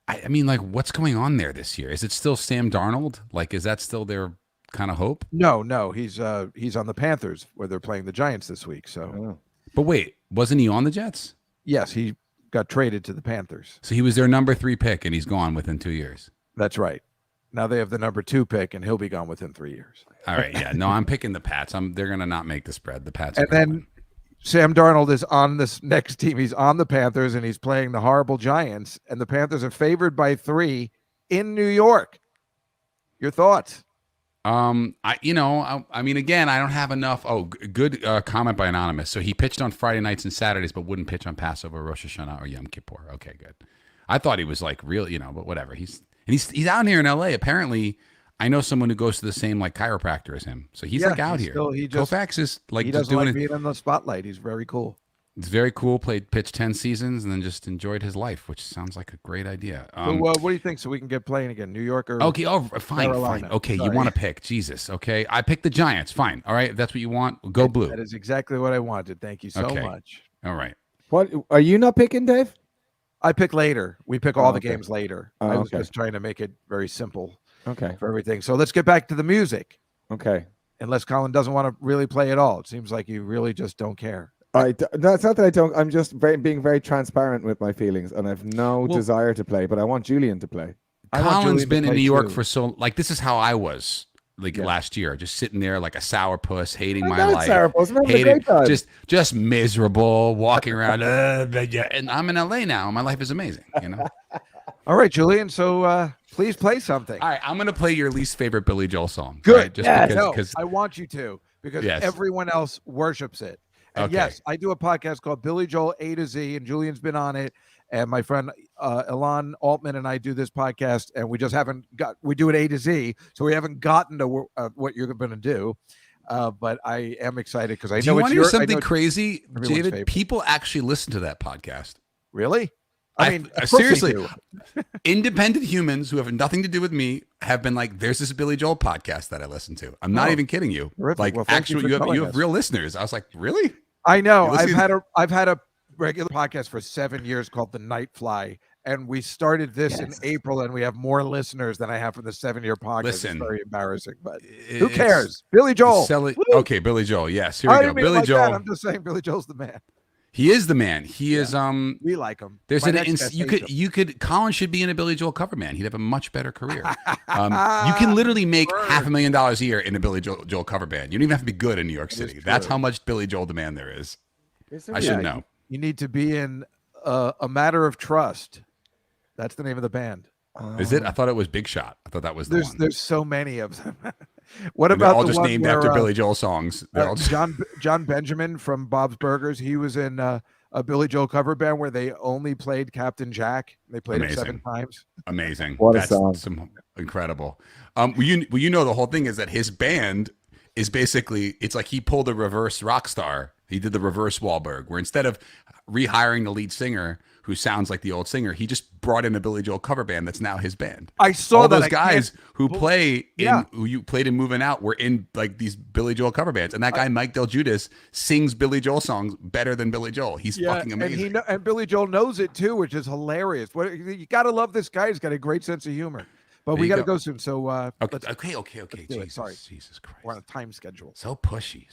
I mean, like, what's going on there this year? Is it still Sam Darnold? Like, is that still their kind of hope? No, he's on the Panthers where they're playing the Giants this week. So, but wait, wasn't he on the Jets? Yes, he got traded to the Panthers. So he was their number 3 pick, and he's gone within 2 years. That's right. Now they have the number 2 pick, and he'll be gone within 3 years. All right, yeah. No, I'm picking the Pats. They're going to not make the spread. The Pats. And then Sam Darnold is on this next team. He's on the Panthers, and he's playing the horrible Giants. And the Panthers are favored by 3 in New York. Your thoughts? I mean, again, I don't have enough. Oh, good comment by Anonymous. So he pitched on Friday nights and Saturdays, but wouldn't pitch on Passover, Rosh Hashanah, or Yom Kippur. Okay, good. I thought he was like real, but whatever. He's out here in LA. Apparently, I know someone who goes to the same like chiropractor as him. So he's like out here. Koufax is like he just doesn't doing like it. being in the spotlight. He's very cool. It's very cool. Pitched 10 seasons and then just enjoyed his life, which sounds like a great idea. So, what do you think? So we can get playing again, New York or okay? Oh, fine. Okay, Sorry. you want to pick Jesus? Okay, I picked the Giants. Fine. All right, if that's what you want. Go blue. That is exactly what I wanted. Thank you so much. All right. What are you not picking, Dave? I pick later. We pick all the games later. I was okay. just trying to make it very simple. Okay. For everything. So let's get back to the music. Okay. Unless Colin doesn't want to really play at all. It seems like you really just don't care. That's not that I don't. I'm just being very transparent with my feelings, and I've no desire to play, but I want Julian to play. Colin's been in New York for so this is how I was last year, just sitting there like a sourpuss, hating my life, just miserable, walking around, and I'm in LA now, and my life is amazing, All right, Julian. So please play something. All right, I'm gonna play your least favorite Billy Joel song. Good. Right? Just because I want you to because everyone else worships it. And yes, I do a podcast called Billy Joel A to Z, and Julian's been on it. And my friend Ilan Altman and I do this podcast, and we just haven't we do it A to Z, so we haven't gotten to what you're going to do. But I am excited because I know do you want to hear something it's crazy, David? Favorite. People actually listen to that podcast. Really? I mean, seriously, independent humans who have nothing to do with me have been like, "There's this Billy Joel podcast that I listen to." I'm not even kidding you. Terrific. Like, well, actually, you have real listeners. I was like, "Really?" I know. I've had a regular podcast for 7 years called The Night Fly, and we started this in April, and we have more listeners than I have from the 7-year podcast. Listen, it's very embarrassing, but who cares? Billy Joel. Okay, Billy Joel. Yes, here we go. Billy Joel. That. I'm just saying, Billy Joel's the man. He is the man. He is. We like him. There's you could. Colin should be in a Billy Joel cover band. He'd have a much better career. You can literally make $500,000 a year in a Billy Joel cover band. You don't even have to be good in New York City. That's how much Billy Joel demand there is. I should know. You need to be in A Matter of Trust. That's the name of the band. Is it? I thought it was Big Shot. I thought that was the one. There's so many of them. What about all the just one named where, after Billy Joel songs? John Benjamin from Bob's Burgers. He was in a Billy Joel cover band where they only played Captain Jack. They played it 7 times. Amazing. What a song! Incredible. You know the whole thing is that his band is basically it's like he pulled a reverse rock star. He did the reverse Wahlberg, where instead of rehiring the lead singer who sounds like the old singer, he just brought in a Billy Joel cover band that's now his band. I saw all that. Those guys who play who you played in Moving Out were in like these Billy Joel cover bands, and that guy Mike Del Giudice sings Billy Joel songs better than Billy Joel. He's fucking amazing, and Billy Joel knows it too, which is hilarious. You got to love this guy. He's got a great sense of humor. But we got to go soon. So okay. Jesus Christ, we're on a time schedule. So pushy.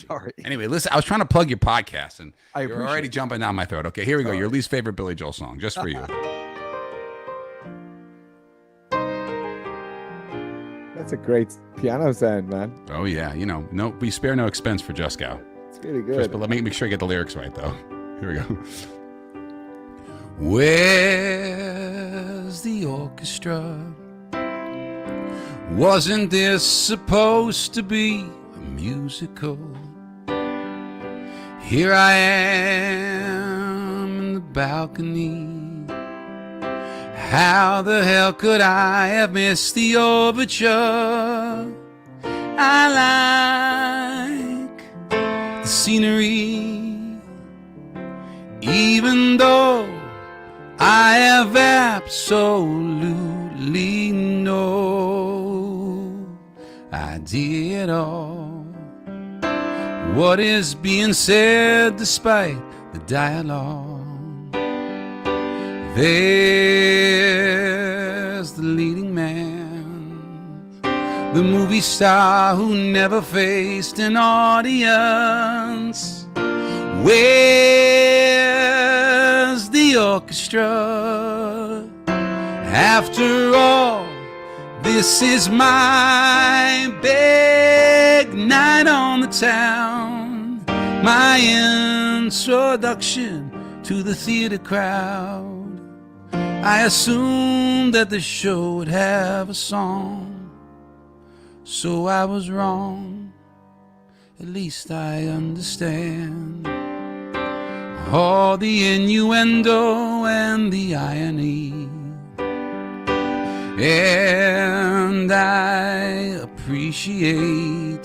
Sorry. Anyway, listen, I was trying to plug your podcast, and you're already it. jumping down my throat. Okay, here we go. Your least favorite Billy Joel song, just for you. That's a great piano sound, man. Oh yeah, we spare no expense for Just Go. It's really good. But let me make sure I get the lyrics right, though. Here we go. Where's the orchestra? Wasn't this supposed to be a musical? Here I am in the balcony. How the hell could I have missed the overture? I like the scenery, even though I have absolutely no idea at all what is being said despite the dialogue. There's the leading man, the movie star who never faced an audience. Where's the orchestra? After all This is my big night on the town, my introduction to the theater crowd. I assumed that the show would have a song, so I was wrong. At least I understand all the innuendo and the irony, and I appreciate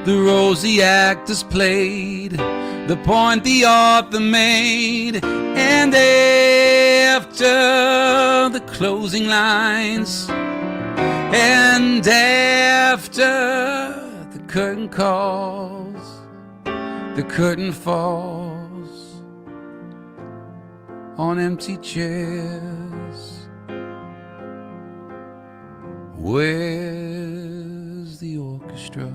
the roles the actors played, the point the author made, and after the closing lines, and after the curtain calls, the curtain falls on empty chairs. Where's the orchestra?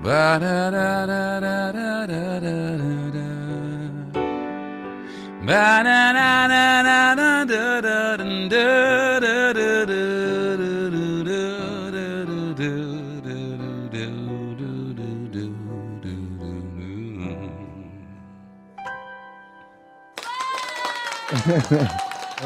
Ba-da-da-da-da-da-da-da-da.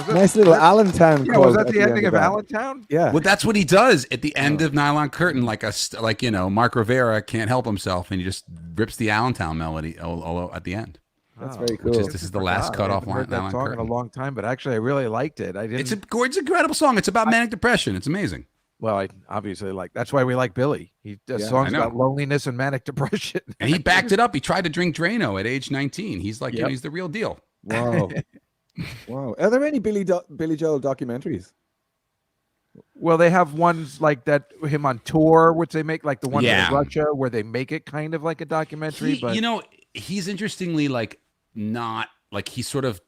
Nice little Allentown. Yeah, was that the ending of Allentown? Yeah. Well, that's what he does at the end of Nylon Curtain, like Mark Rivera can't help himself, and he just rips the Allentown melody at the end. That's very cool. This is the last cut off line. Heard that song in a long time, but actually, I really liked it. I didn't. It's an incredible song. It's about manic depression. It's amazing. Well, I obviously like. That's why we like Billy. He does songs about loneliness and manic depression. And he backed it up. He tried to drink Drano at age 19. He's like, he's the real deal. Wow. Wow. Are there any Billy Joel documentaries? Well, they have ones like that, him on tour, which they make, like the one in Russia, where they make it kind of like a documentary. But he's interestingly not like he's sort of,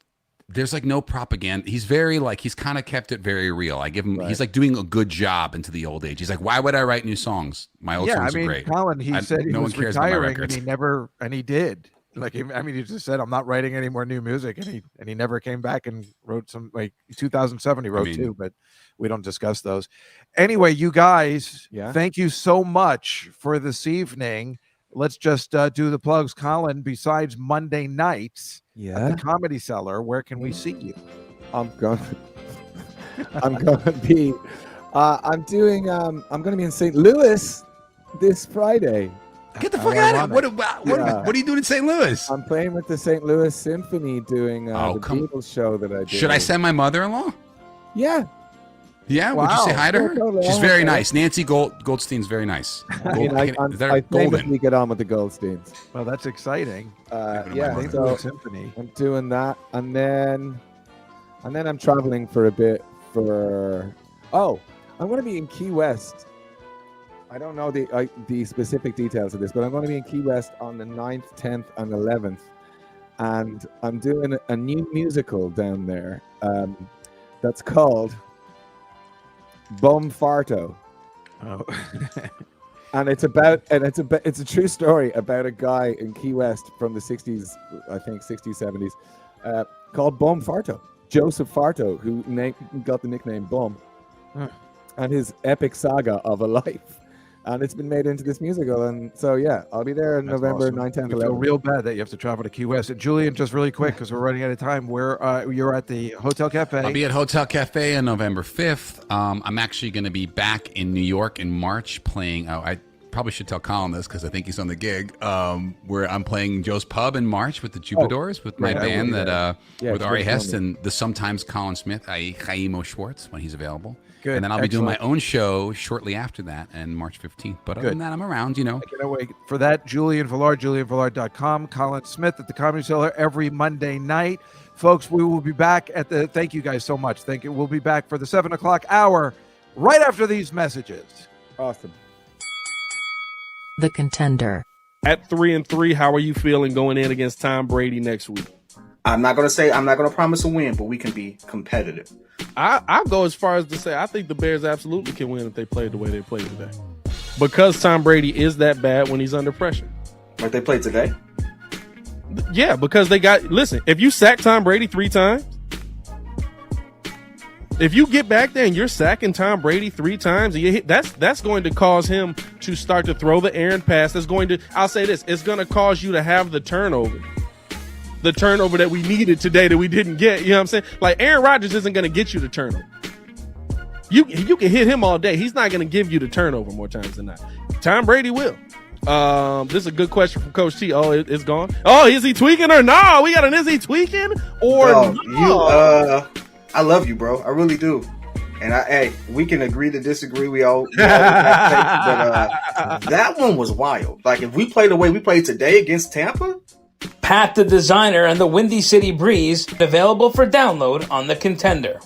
there's like no propaganda. He's very he's kind of kept it very real. I give him, he's like doing a good job into the old age. He's like, why would I write new songs? My old songs are great. Colin, he said he was retiring, and he did. He just said, I'm not writing any more new music, and he never came back and wrote some. 2007 he wrote two, but we don't discuss those. Anyway, you guys, thank you so much for this evening. Let's just do the plugs. Colin, besides Monday nights at the Comedy Cellar, where can we see you? I'm going to be I'm going to be in St. Louis this Friday. Get the fuck out of here. What are you doing in St. Louis? I'm playing with the St. Louis Symphony doing the Beatles show that I did. Should I send my mother-in-law? Yeah. Yeah? Would you say hi to her? She's very nice. Nancy Goldstein's very nice. I famously get on with the Goldsteins. Well, that's exciting. So Symphony. I'm doing that. And then I'm traveling for a bit I'm going to be in Key West. I don't know the specific details of this, but I'm going to be in Key West on the 9th, 10th, and 11th. And I'm doing a new musical down there that's called Bum Farto. Oh. And it's a true story about a guy in Key West from the 60s, I think 60s, 70s, called Bum Farto. Joseph Farto, who got the nickname Bum. And his epic saga of a life. And it's been made into this musical. And so, I'll be there in November 9th, 10th, 11th. I feel real bad that you have to travel to Key West. And Julian, just really quick, because we're running out of time, where you're at the Hotel Cafe. I'll be at Hotel Cafe on November 5th. I'm actually going to be back in New York in March playing. I probably should tell Colin this because I think he's on the gig. Where I'm playing Joe's Pub in March with the Troubadours with my band with Ari Hest and the sometimes Colin Smith, i.e. Chaimo Schwartz when he's available. Good. And then I'll be doing my own show shortly after that and March 15th. But other than that, I'm around, I can't wait for that. Julian Vallard, JulianVallard.com. Colin Smith at the Comedy Cellar every Monday night. Folks, we will be back thank you guys so much. Thank you. We'll be back for the 7 o'clock hour right after these messages. Awesome. The Contender. At 3-3, how are you feeling going in against Tom Brady next week? I'm not going to promise a win, but we can be competitive. I'll go as far as to say I think the Bears absolutely can win if they play the way they played today. Because Tom Brady is that bad when he's under pressure. Like they played today? Yeah, because listen, if you sack Tom Brady 3 times, If you get back there and you're sacking Tom Brady 3 times, and you hit, that's going to cause him to start to throw the errant pass. That's going to, I'll say this, it's going to cause you to have the turnover that we needed today that we didn't get. You know what I'm saying? Like, Aaron Rodgers isn't going to get you the turnover. You can hit him all day. He's not going to give you the turnover more times than not. Tom Brady will. This is a good question from Coach T. Oh, it's gone. Oh, is he tweaking or no? We got an is he tweaking or no? I love you, bro. I really do. And hey, we can agree to disagree. We all have but that one was wild. Like, if we play the way we played today against Tampa. Pat the Designer and the Windy City Breeze, available for download on The Contender.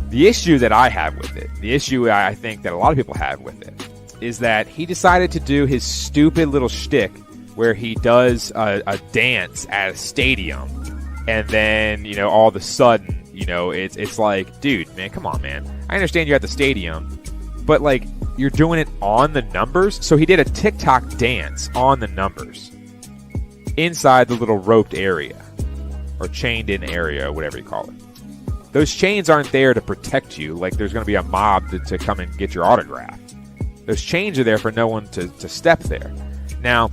The issue that I have with it, the issue I think that a lot of people have with it, is that he decided to do his stupid little shtick where he does a dance at a stadium, and then, you know, all of a sudden, you know, it's like, dude, man, come on, man. I understand you're at the stadium, but, like, you're doing it on the numbers? So he did a TikTok dance on the numbers inside the little roped area, or chained in area, or whatever you call it. Those chains aren't there to protect you like there's going to be a mob to come and get your autograph. Those chains are there for no one to step there. Now,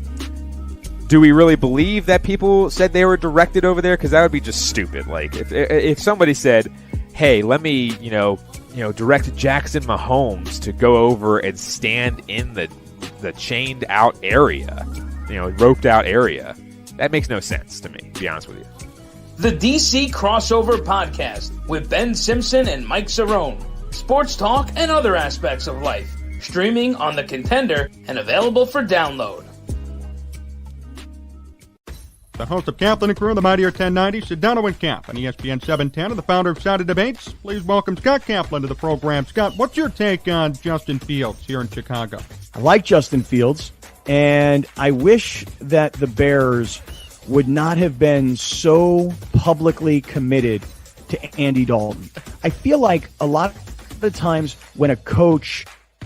do we really believe that people said they were directed over there? Because that would be just stupid. Like, if somebody said, hey, let me, you know, direct Jackson Mahomes to go over and stand in the chained out area, you know, roped out area, that makes no sense to me, to be honest with you. The DC Crossover Podcast with Ben Simpson and Mike Cerrone. Sports talk and other aspects of life. Streaming on The Contender and available for download. The host of Kaplan and Crew of the Mightier 1090, Sedano and Cap on ESPN 710, and the founder of Saturday Debates. Please welcome Scott Kaplan to the program. Scott, what's your take on Justin Fields here in Chicago? I like Justin Fields, and I wish that the Bears would not have been so publicly committed to Andy Dalton. I feel like a lot of the times when a coach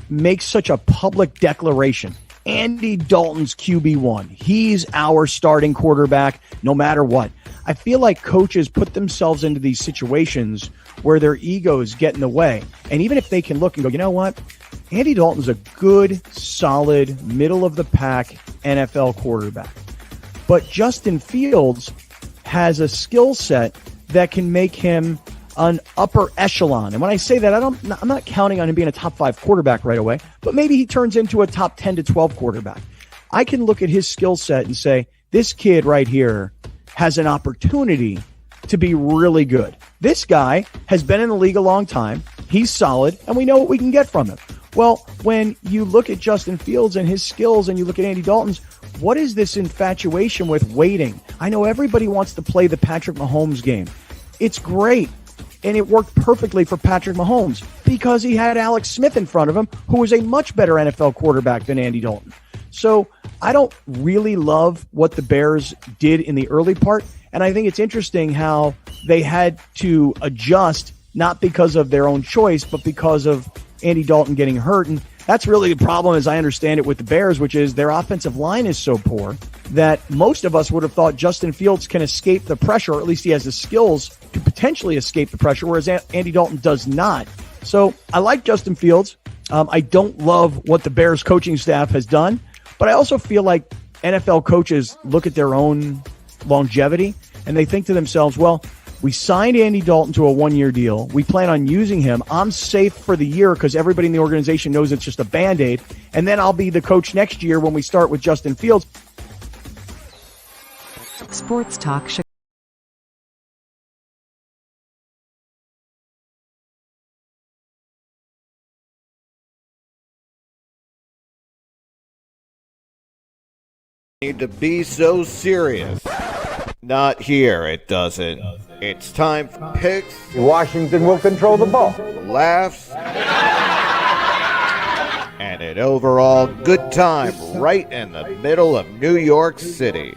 makes such a public declaration, Andy Dalton's QB1, he's our starting quarterback no matter what. I feel like coaches put themselves into these situations where their egos get in the way. And even if they can look and go, you know what? Andy Dalton's a good, solid, middle-of-the-pack NFL quarterback. But Justin Fields has a skill set that can make him an upper echelon. And when I say that, I'm not counting on him being a top 5 quarterback right away, but maybe he turns into a top 10 to 12 quarterback. I can look at his skill set and say, this kid right here has an opportunity to be really good. This guy has been in the league a long time. He's solid, and we know what we can get from him. Well, when you look at Justin Fields and his skills and you look at Andy Dalton's, what is this infatuation with waiting? I know everybody wants to play the Patrick Mahomes game. It's great. And it worked perfectly for Patrick Mahomes because he had Alex Smith in front of him, who was a much better NFL quarterback than Andy Dalton. So I don't really love what the Bears did in the early part. And I think it's interesting how they had to adjust, not because of their own choice, but because of Andy Dalton getting hurt. And that's really the problem, as I understand it, with the Bears, which is their offensive line is so poor that most of us would have thought Justin Fields can escape the pressure, or at least he has the skills to potentially escape the pressure, whereas Andy Dalton does not. So I like Justin Fields. I don't love what the Bears coaching staff has done, but I also feel like NFL coaches look at their own longevity and they think to themselves, well, we signed Andy Dalton to a 1-year deal. We plan on using him. I'm safe for the year because everybody in the organization knows it's just a Band-Aid. And then I'll be the coach next year when we start with Justin Fields. Sports Talk Chicago. Need to be so serious. Not here, it doesn't. It's time for picks. Washington will control the ball. Laughs. And an overall good time right in the middle of New York City.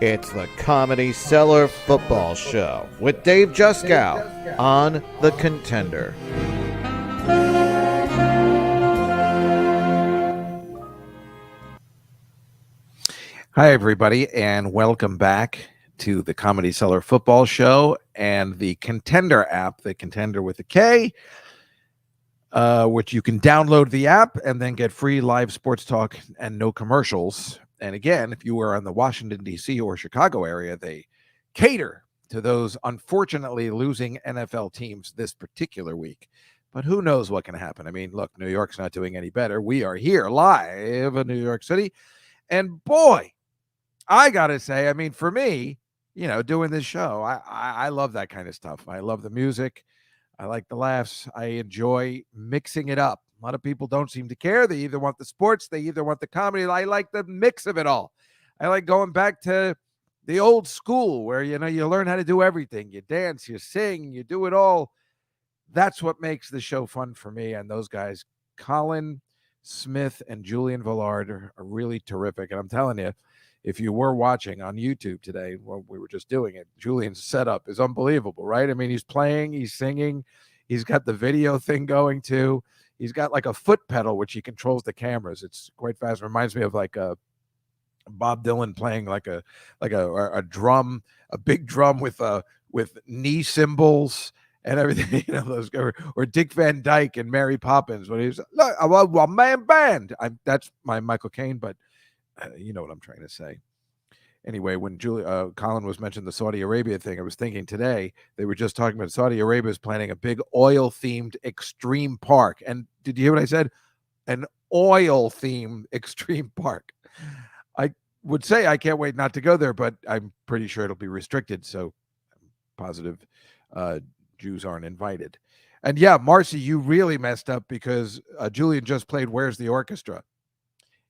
It's the Comedy Cellar Football Show with Dave Juskow on The Contender. Hi, everybody, and welcome back to the Comedy Cellar Football Show and the Contender app, the Contender with a K, which you can download the app and then get free live sports talk and no commercials. And again, if you are in the Washington, D.C. or Chicago area, they cater to those unfortunately losing NFL teams this particular week. But who knows what can happen? I mean, look, New York's not doing any better. We are here live in New York City. And boy, I got to say, I mean, for me, doing this show, I love that kind of stuff. I love the music. I like the laughs. I enjoy mixing it up. A lot of people don't seem to care. They either want the sports, they either want the comedy. I like the mix of it all. I like going back to the old school where, you learn how to do everything. You dance, you sing, you do it all. That's what makes the show fun for me. And those guys, Colin Smith and Julian Vallard, are really terrific. And I'm telling you, if you were watching on YouTube today, well, we were just doing it, Julian's setup is unbelievable, right? I mean, he's playing, he's singing, he's got the video thing going too. He's got like a foot pedal, which he controls the cameras. It's quite fast. It reminds me of like a Bob Dylan playing like a drum, a big drum with knee cymbals and everything, those, or Dick Van Dyke and Mary Poppins when he's look, a man band. That's my Michael Caine, but you know what I'm trying to say. Anyway, when Colin was mentioning the Saudi Arabia thing, I was thinking today they were just talking about Saudi Arabia is planning a big oil-themed extreme park. And did you hear what I said? An oil-themed extreme park. I would say I can't wait not to go there, but I'm pretty sure it'll be restricted. So I'm positive Jews aren't invited. And yeah, Marcy, you really messed up because Julian just played Where's the Orchestra?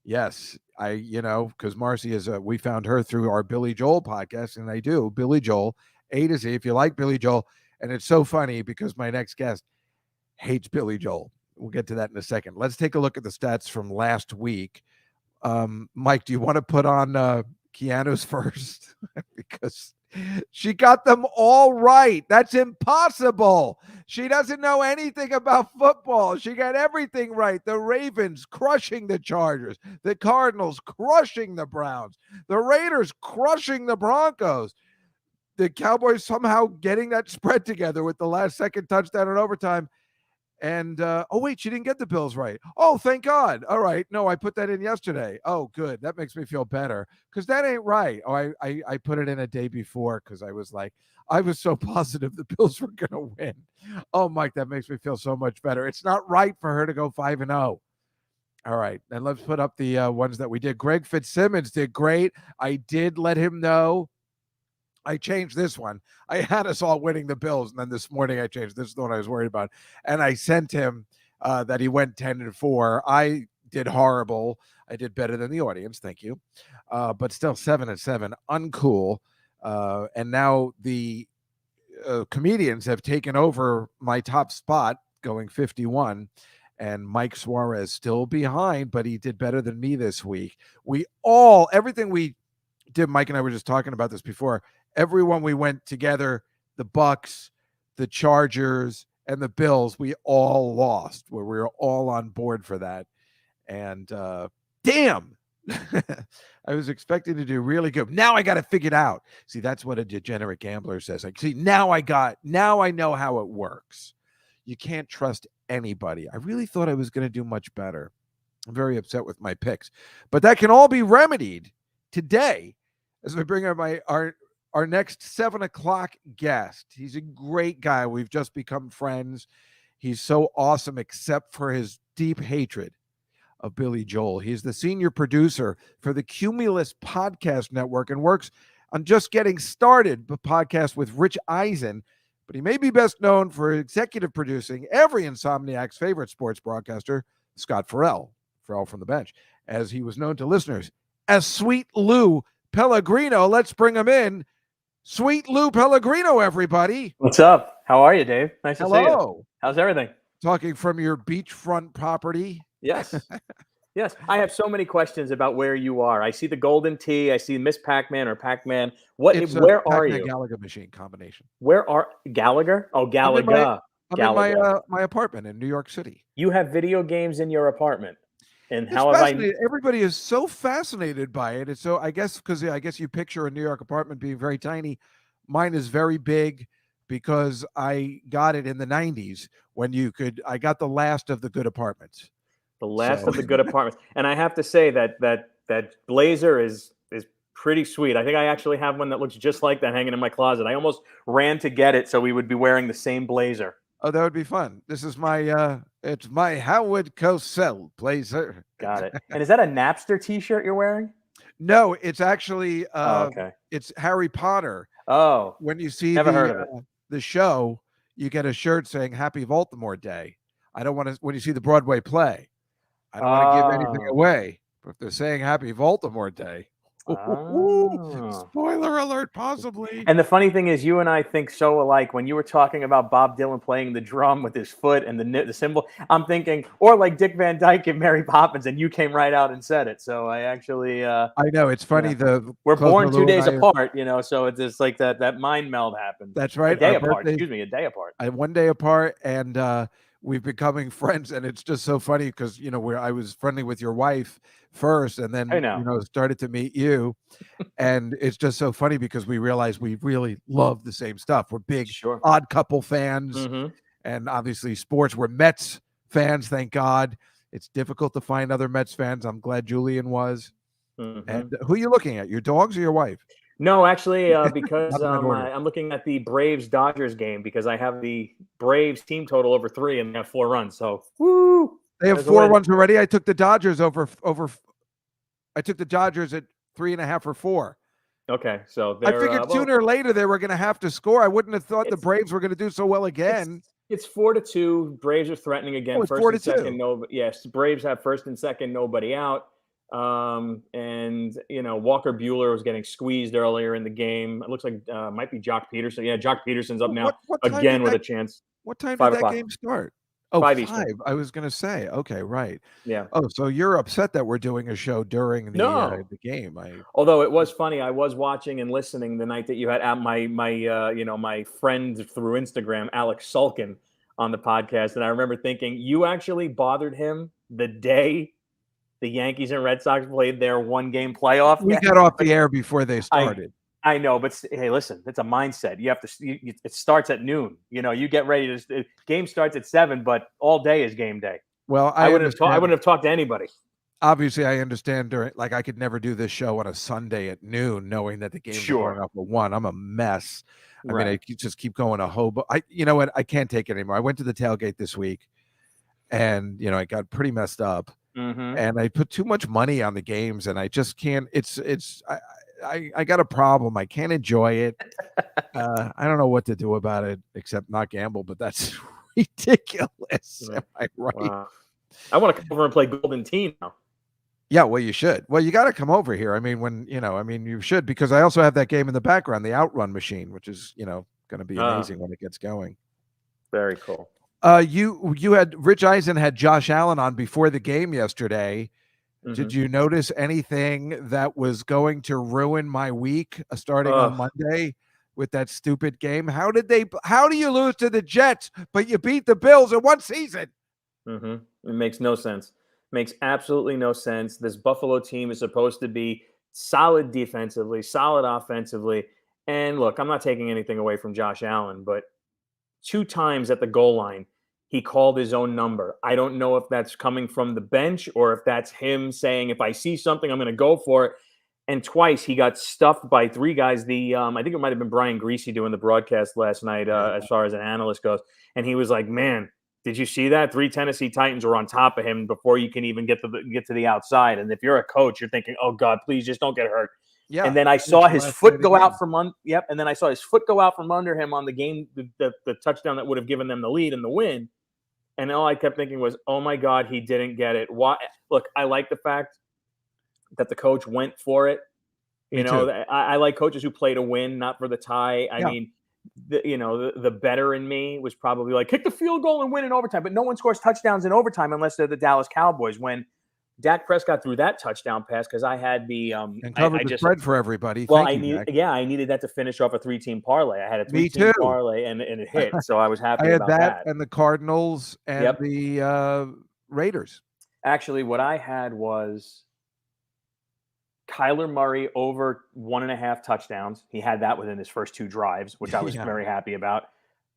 Yes, because Marcy is, we found her through our Billy Joel podcast, and I do Billy Joel, A to Z. If you like Billy Joel, and it's so funny because my next guest hates Billy Joel. We'll get to that in a second. Let's take a look at the stats from last week. Mike, do you want to put on Keanu's first? Because she got them all right. That's impossible. She doesn't know anything about football. She got everything right. The Ravens crushing the Chargers. The Cardinals crushing the Browns. The Raiders crushing the Broncos. The Cowboys somehow getting that spread together with the last second touchdown in overtime. And, she didn't get the Bills right. Oh, thank God. All right. No, I put that in yesterday. Oh, good. That makes me feel better because that ain't right. Oh, I put it in a day before because I was so positive the Bills were going to win. Oh, Mike, that makes me feel so much better. It's not right for her to go 5-0. All right. And let's put up the ones that we did. Greg Fitzsimmons did great. I did let him know. I changed this one. I had us all winning the Bills, and then this morning I changed. This is the one I was worried about. And I sent him that he went 10-4. I did horrible. I did better than the audience. Thank you. But still 7-7. Uncool. And now the comedians have taken over my top spot, going 51. And Mike Suarez still behind, but he did better than me this week. Everything we did, Mike and I were just talking about this before. Everyone we went together, the Bucks, the Chargers, and the Bills, we all lost. Where we were all on board for that. And damn, I was expecting to do really good. Now I got to figure it out. See, that's what a degenerate gambler says. Like, see, now I know how it works. You can't trust anybody. I really thought I was going to do much better. I'm very upset with my picks, but that can all be remedied today as we bring up our next 7:00 guest. He's a great guy. We've just become friends. He's so awesome, except for his deep hatred of Billy Joel. He's the senior producer for the Cumulus Podcast Network and works on Just Getting Started, the podcast with Rich Eisen. But he may be best known for executive producing every Insomniac's favorite sports broadcaster, Scott Farrell from the bench, as he was known to listeners as Sweet Lou Pellagrino. Let's bring him in. Sweet Lou Pellagrino, everybody. What's up? How are you, Dave? Nice to see you. Hello. How's everything? Talking from your beachfront property. Yes. Yes. I have so many questions about where you are. I see the golden tee. I see Miss Pac-Man or Pac-Man. Where are you? Gallagher machine combination. Where are Gallagher? Oh, Gallagher. I'm in my apartment in New York City. You have video games in your apartment. And It's how have I? fascinating. Everybody is so fascinated by it. It's so, I guess, because I guess you picture a New York apartment being very tiny. Mine is very big because I got it in the 90s when I got the last of the good apartments. The last of the good apartments. And I have to say that blazer is pretty sweet. I think I actually have one that looks just like that hanging in my closet. I almost ran to get it so we would be wearing the same blazer. Oh, that would be fun. This is my it's my Howard Cosell blazer. Got it. And is that a Napster t-shirt you're wearing? No, it's actually okay. It's Harry Potter. Oh. When you see never heard of it. The show, you get a shirt saying Happy Baltimore Day. I don't want to when you see the Broadway play. I don't want to give anything away, but if they're saying Happy Baltimore Day, spoiler alert, possibly. And the funny thing is, you and I think so alike. When you were talking about Bob Dylan playing the drum with his foot and the cymbal, I'm thinking, or like Dick Van Dyke and Mary Poppins, and you came right out and said it. So I actually, I know it's funny. We're born 2 days apart, so it's just like that mind meld happened. That's right. A day apart. Excuse me, a day apart. 1 day apart, and we've becoming friends, and it's just so funny because I was friendly with your wife first, and then started to meet you, and it's just so funny because we realize we really love the same stuff. We're big Odd Couple fans, and obviously sports. We're Mets fans, thank God. It's difficult to find other Mets fans. I'm glad Julian was. And who are you looking at? Your dogs or your wife? No, actually, because I'm looking at the Braves-Dodgers game because I have the Braves team total over 3 and they have 4 runs. So, woo! They have 4 runs already. I took the Dodgers over. I took the Dodgers at 3.5 or 4. Okay, so I figured sooner or later they were going to have to score. I wouldn't have thought the Braves were going to do so well again. It's 4-2. Braves are threatening again. Oh, it's first 4-2. And second, no. Yes, Braves have first and second, nobody out. And Walker Buehler was getting squeezed earlier in the game. It looks like might be Jock Peterson. Yeah, Jock Peterson's up now again with a chance. What time did that game start? Oh, 5 5. Eastern. I was going to say. Okay, right. Yeah. Oh, so you're upset that we're doing a show during the game? Although it was funny, I was watching and listening the night that you had my friend through Instagram, Alex Sulkin, on the podcast, and I remember thinking you actually bothered him the day the Yankees and Red Sox played their 1-game playoff. We got off the air before they started. I know, but hey, listen, it's a mindset. You have to. It starts at noon. You get ready to. Game starts at 7, but all day is game day. Well, I wouldn't have talked to anybody. Obviously, I understand. I could never do this show on a Sunday at noon, knowing that the game's going up at 1. I'm a mess. I mean, I just keep going to Hobo. You know what? I can't take it anymore. I went to the tailgate this week, and I got pretty messed up. And I put too much money on the games, and I just can't. I got a problem. I can't enjoy it. I don't know what to do about it except not gamble, but that's ridiculous. Am I right? Wow. I want to come over and play Golden Tee now. Yeah, well, you should. Well, you got to come over here. I mean, you should, because I also have that game in the background, the Outrun machine, which is, going to be amazing when it gets going. Very cool. You had Rich Eisen had Josh Allen on before the game yesterday. Did you notice anything that was going to ruin my week starting on Monday with that stupid game? How do you lose to the Jets, but you beat the Bills in one season? It makes no sense. Makes absolutely no sense. This Buffalo team is supposed to be solid defensively, solid offensively. And look, I'm not taking anything away from Josh Allen, but 2 times at the goal line, he called his own number. I don't know if that's coming from the bench or if that's him saying, if I see something, I'm going to go for it. And twice he got stuffed by 3 guys. I think it might have been Brian Greasy doing the broadcast last night as far as an analyst goes. And he was like, man, did you see that? 3 Tennessee Titans were on top of him before you can even get to the outside. And if you're a coach, you're thinking, oh, God, please just don't get hurt. Yeah. And then I saw his foot go out from under. Yep. And then I saw his foot go out from under him on the game, the touchdown that would have given them the lead and the win. And all I kept thinking was, oh, my God, he didn't get it. Why? Look, I like the fact that the coach went for it. I like coaches who play to win, not for the tie. I mean, the better in me was probably like, kick the field goal and win in overtime. But no one scores touchdowns in overtime unless they're the Dallas Cowboys. When Dak Prescott threw that touchdown pass, because I had the and covered the spread for everybody. Well, I needed that to finish off a 3-team parlay. I had a 3-team parlay and it hit, so I was happy about that. And the Cardinals and the Raiders. Actually, what I had was Kyler Murray over 1.5 touchdowns. He had that within his first 2 drives, which I was very happy about.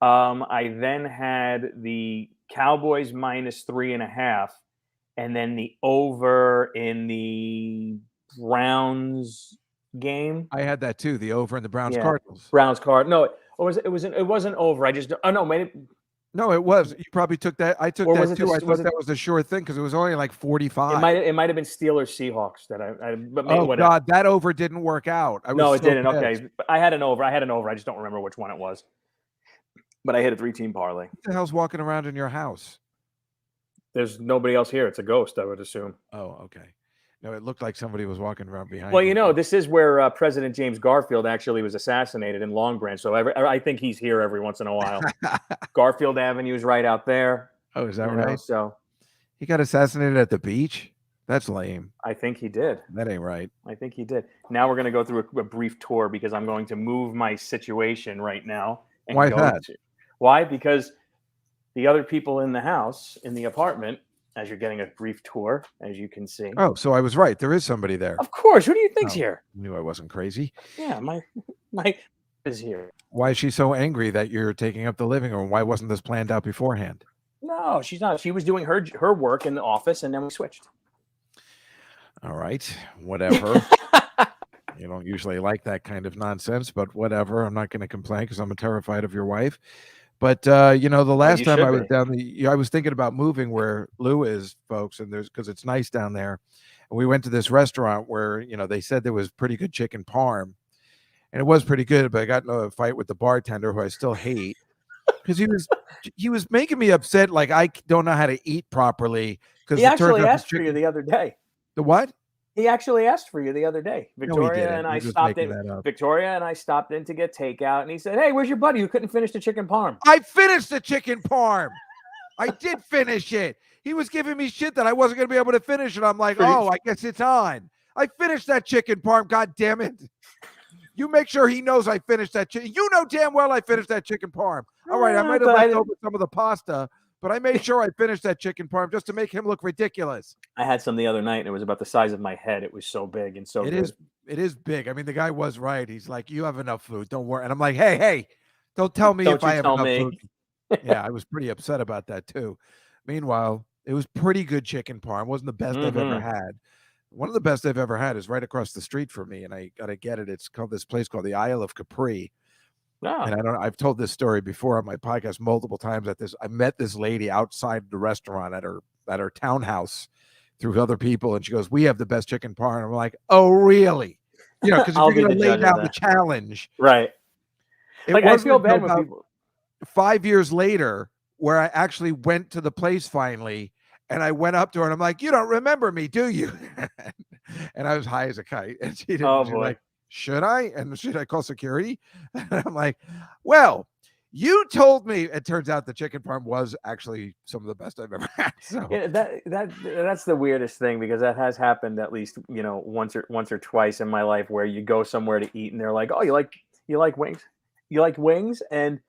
I then had the Cowboys minus 3.5, and then the over in the Browns game. I had that too. The over in the Browns Cardinals. Browns card. No, it wasn't over. I just No, it was. You probably took that. I took that too. I thought that was a sure thing because it was only like 45. It might have been Steelers Seahawks that I but oh whatever. God, that over didn't work out. No, it didn't. Pissed. Okay, I had an over. I just don't remember which one it was. But I hit a 3-team parlay. What the hell's walking around in your house? There's nobody else here. It's a ghost, I would assume. Oh, okay. No, it looked like somebody was walking around behind. Well, this is where President James Garfield actually was assassinated in Long Branch. So I think he's here every once in a while. Garfield Avenue is right out there. Oh, is that right? So he got assassinated at the beach? That's lame. I think he did. That ain't right. I think he did. Now we're going to go through a brief tour because I'm going to move my situation right now. And why that? Why? Because the other people in the house, in the apartment, as you're getting a brief tour, as you can see. Oh, so I was right. There is somebody there. Of course. Who do you think's here? I knew I wasn't crazy. Yeah, my is here. Why is she so angry that you're taking up the living room? Why wasn't this planned out beforehand? No, she's not. She was doing her work in the office, and then we switched. All right, whatever. You don't usually like that kind of nonsense, but whatever. I'm not going to complain because I'm terrified of your wife. But the last time I was down I was thinking about moving where Lou is, folks, and because it's nice down there. And we went to this restaurant where they said there was pretty good chicken parm, and it was pretty good. But I got into a fight with the bartender, who I still hate, because he was making me upset. Like I don't know how to eat properly. Because he actually asked for you the other day. The what? He actually asked for you the other day. Victoria and I stopped in. Victoria and I stopped in to get takeout, and he said, "Hey, where's your buddy who couldn't finish the chicken parm?" I finished the chicken parm. I did finish it. He was giving me shit that I wasn't going to be able to finish it. I'm like, oh, I guess it's on. I finished that chicken parm. God damn it! You make sure he knows I finished that chicken. You know damn well I finished that chicken parm. All right, I might have left over some of the pasta, but I made sure I finished that chicken parm just to make him look ridiculous. I had some the other night, and it was about the size of my head. It was so big and so good. It is big. I mean, the guy was right. He's like, you have enough food. Don't worry. And I'm like, hey, don't tell me if I have enough food. Yeah, I was pretty upset about that, too. Meanwhile, it was pretty good chicken parm. It wasn't the best I've ever had. One of the best I've ever had is right across the street from me, and I got to get it. It's called this place called the Isle of Capri. Oh. And I've told this story before on my podcast multiple times. I met this lady outside the restaurant at her townhouse through other people, and she goes, "We have the best chicken parm." And I'm like, "Oh, really?" Because if you're going to lay down the challenge, right? I feel bad when people. 5 years later, where I actually went to the place finally, and I went up to her, and I'm like, "You don't remember me, do you?" And I was high as a kite, and she didn't. Oh, she's boy. like, should I? And should I call security? And I'm like, well, you told me. It turns out the chicken parm was actually some of the best I've ever had. So Yeah, that's the weirdest thing, because that has happened at least once or twice in my life, where you go somewhere to eat and they're like, "Oh, you like wings? You like wings?" And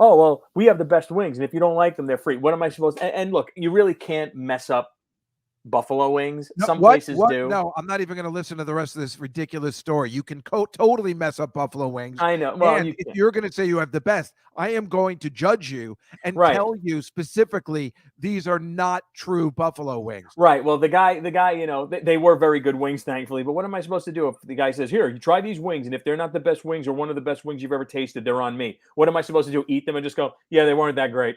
"Oh, well, we have the best wings, and if you don't like them, they're free." What am I supposed to? And look, you really can't mess up buffalo wings. Some places do. No, I'm not even going to listen to the rest of this ridiculous story. You can totally mess up buffalo wings. I know. Well, and if you're going to say you have the best, I am going to judge you and tell you specifically these are not true buffalo wings. Right. Well, the guy, they were very good wings, thankfully. But what am I supposed to do if the guy says, "Here, you try these wings, and if they're not the best wings or one of the best wings you've ever tasted, they're on me"? What am I supposed to do? Eat them and just go, "Yeah, they weren't that great."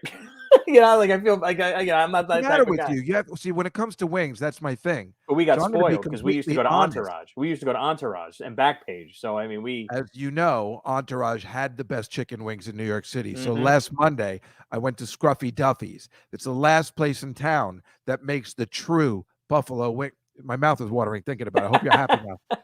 I feel like I'm not that type of guy. You have see, when it comes to wings, that's my thing. But we got spoiled because we used to go to Entourage. We used to go to Entourage and Backpage. So I mean, as you know, Entourage had the best chicken wings in New York City. So last Monday, I went to Scruffy Duffy's. It's the last place in town that makes the true buffalo wing. My mouth is watering thinking about it. I hope you're happy now.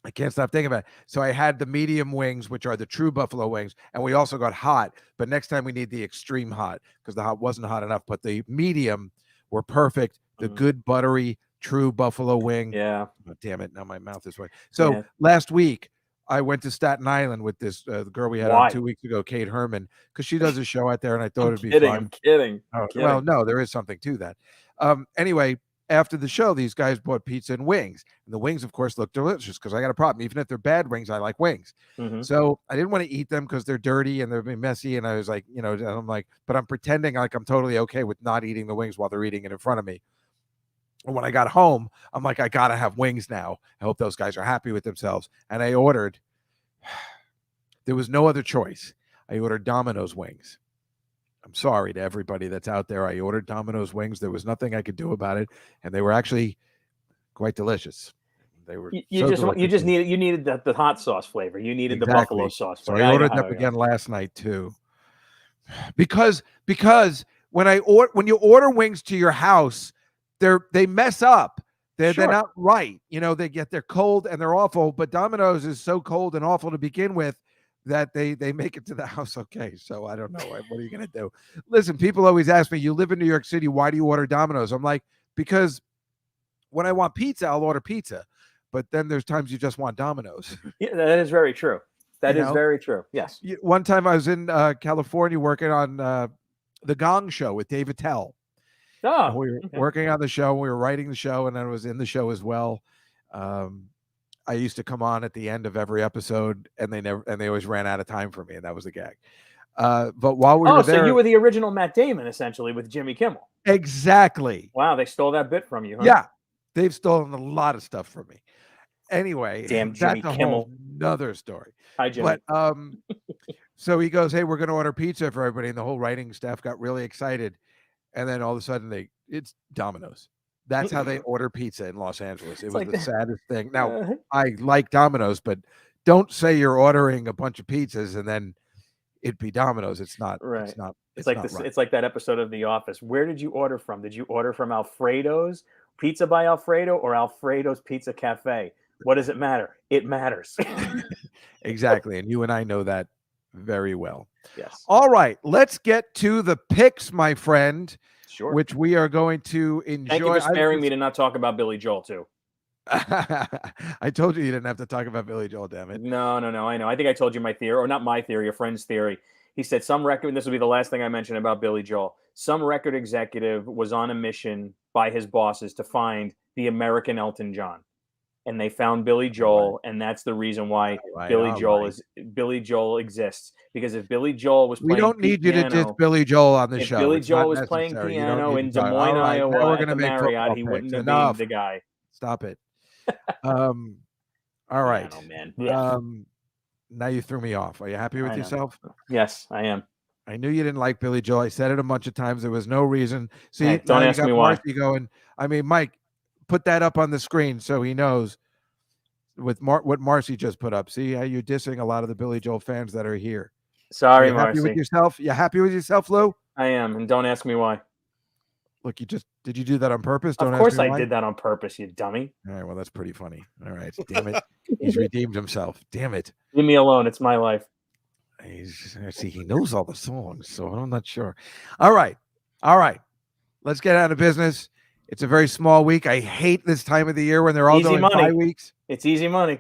I can't stop thinking about it. So I had the medium wings, which are the true buffalo wings, and we also got hot. But next time we need the extreme hot, because the hot wasn't hot enough. But the medium were perfect. The good buttery true buffalo wing. Yeah. Oh, damn it! Now my mouth is right. So last week I went to Staten Island with this the girl we had on 2 weeks ago, Kate Herman, because she does a show out there, and I thought it'd be fun. I'm kidding. Well, no, there is something to that. Anyway. after the show, these guys bought pizza and wings. And the wings, of course, look delicious because I got a problem. Even if they're bad wings, I like wings. Mhm. So I didn't want to eat them because they're dirty and they're messy. And I was like, and I'm like, but I'm pretending like I'm totally okay with not eating the wings while they're eating it in front of me. And when I got home, I'm like, I got to have wings now. I hope those guys are happy with themselves. And I ordered, there was no other choice. I ordered Domino's wings. I'm sorry to everybody that's out there. I ordered Domino's wings. There was nothing I could do about it, and they were actually quite delicious. They were. You just needed the hot sauce flavor. You needed the buffalo sauce So flavor. I ordered them again last night too. Because when you order wings to your house, they mess up. They're not right. They're cold and they're awful. But Domino's is so cold and awful to begin with that they make it to the house okay. So I don't know. What are you going to do? Listen, people always ask me, you live in New York City, why do you order Domino's? I'm like, because when I want pizza, I'll order pizza. But then there's times you just want Domino's. Yeah, that is very true. That is very true. Yes. One time I was in California working on the Gong Show with David Tell. Oh, we were working on the show. We were writing the show, and I was in the show as well. I used to come on at the end of every episode, and they always ran out of time for me, and that was the gag. But while we were there, so you were the original Matt Damon, essentially, with Jimmy Kimmel. Exactly. Wow, they stole that bit from you, huh? Yeah, they've stolen a lot of stuff from me. Anyway, damn Jimmy that's a Kimmel. whole another story. Hi, Jimmy. But so he goes, "Hey, we're going to order pizza for everybody," and the whole writing staff got really excited. And then all of a sudden, it's Domino's. That's how they order pizza in Los Angeles. It was like the saddest thing. Now, I like Domino's, but don't say you're ordering a bunch of pizzas and then it be Domino's. It's not. Right. It's not. It's like not this. right. It's like that episode of The Office. Where did you order from? Did you order from Alfredo's Pizza by Alfredo or Alfredo's Pizza Cafe? What does it matter? It matters. Exactly. And you and I know that very well. Yes. All right. Let's get to the picks, my friend. Sure. Which we are going to enjoy. Thank you for sparing me to not talk about Billy Joel, too. I told you didn't have to talk about Billy Joel, damn it. No. I know. I think I told you my theory, or not my theory, a friend's theory. He said some record, and this will be the last thing I mention about Billy Joel. Some record executive was on a mission by his bosses to find the American Elton John. And they found Billy Joel, and that's the reason why Billy Joel exists. Because if Billy Joel was playing we don't need piano, you to diss Billy Joel on the show. If Billy It's Joel not was playing necessary. piano in Des All Moines, right, now Iowa, we're at gonna the make Marriott, he football wouldn't picks. have been the guy. Stop it. All right. Piano, man. Yeah. Now you threw me off. Are you happy with yourself? Yes, I am. I knew you didn't like Billy Joel. I said it a bunch of times. There was no reason. See, Hey, don't ask me why. Marcy going. I mean, Mike, put that up on the screen so he knows. With what Marcy just put up. See how you're dissing a lot of the Billy Joel fans that are here. Sorry, you happy Marcy. with yourself? You happy with yourself, Lou? I am, and don't ask me why. Look, did you do that on purpose? Of course I did that on purpose, you dummy. All right, well, that's pretty funny. All right, damn it. He's redeemed himself. Damn it. Leave me alone. It's my life. See, he knows all the songs, so I'm not sure. All right. Let's get out of business. It's a very small week. I hate this time of the year when they're all Easy doing money. 5 weeks. It's easy money.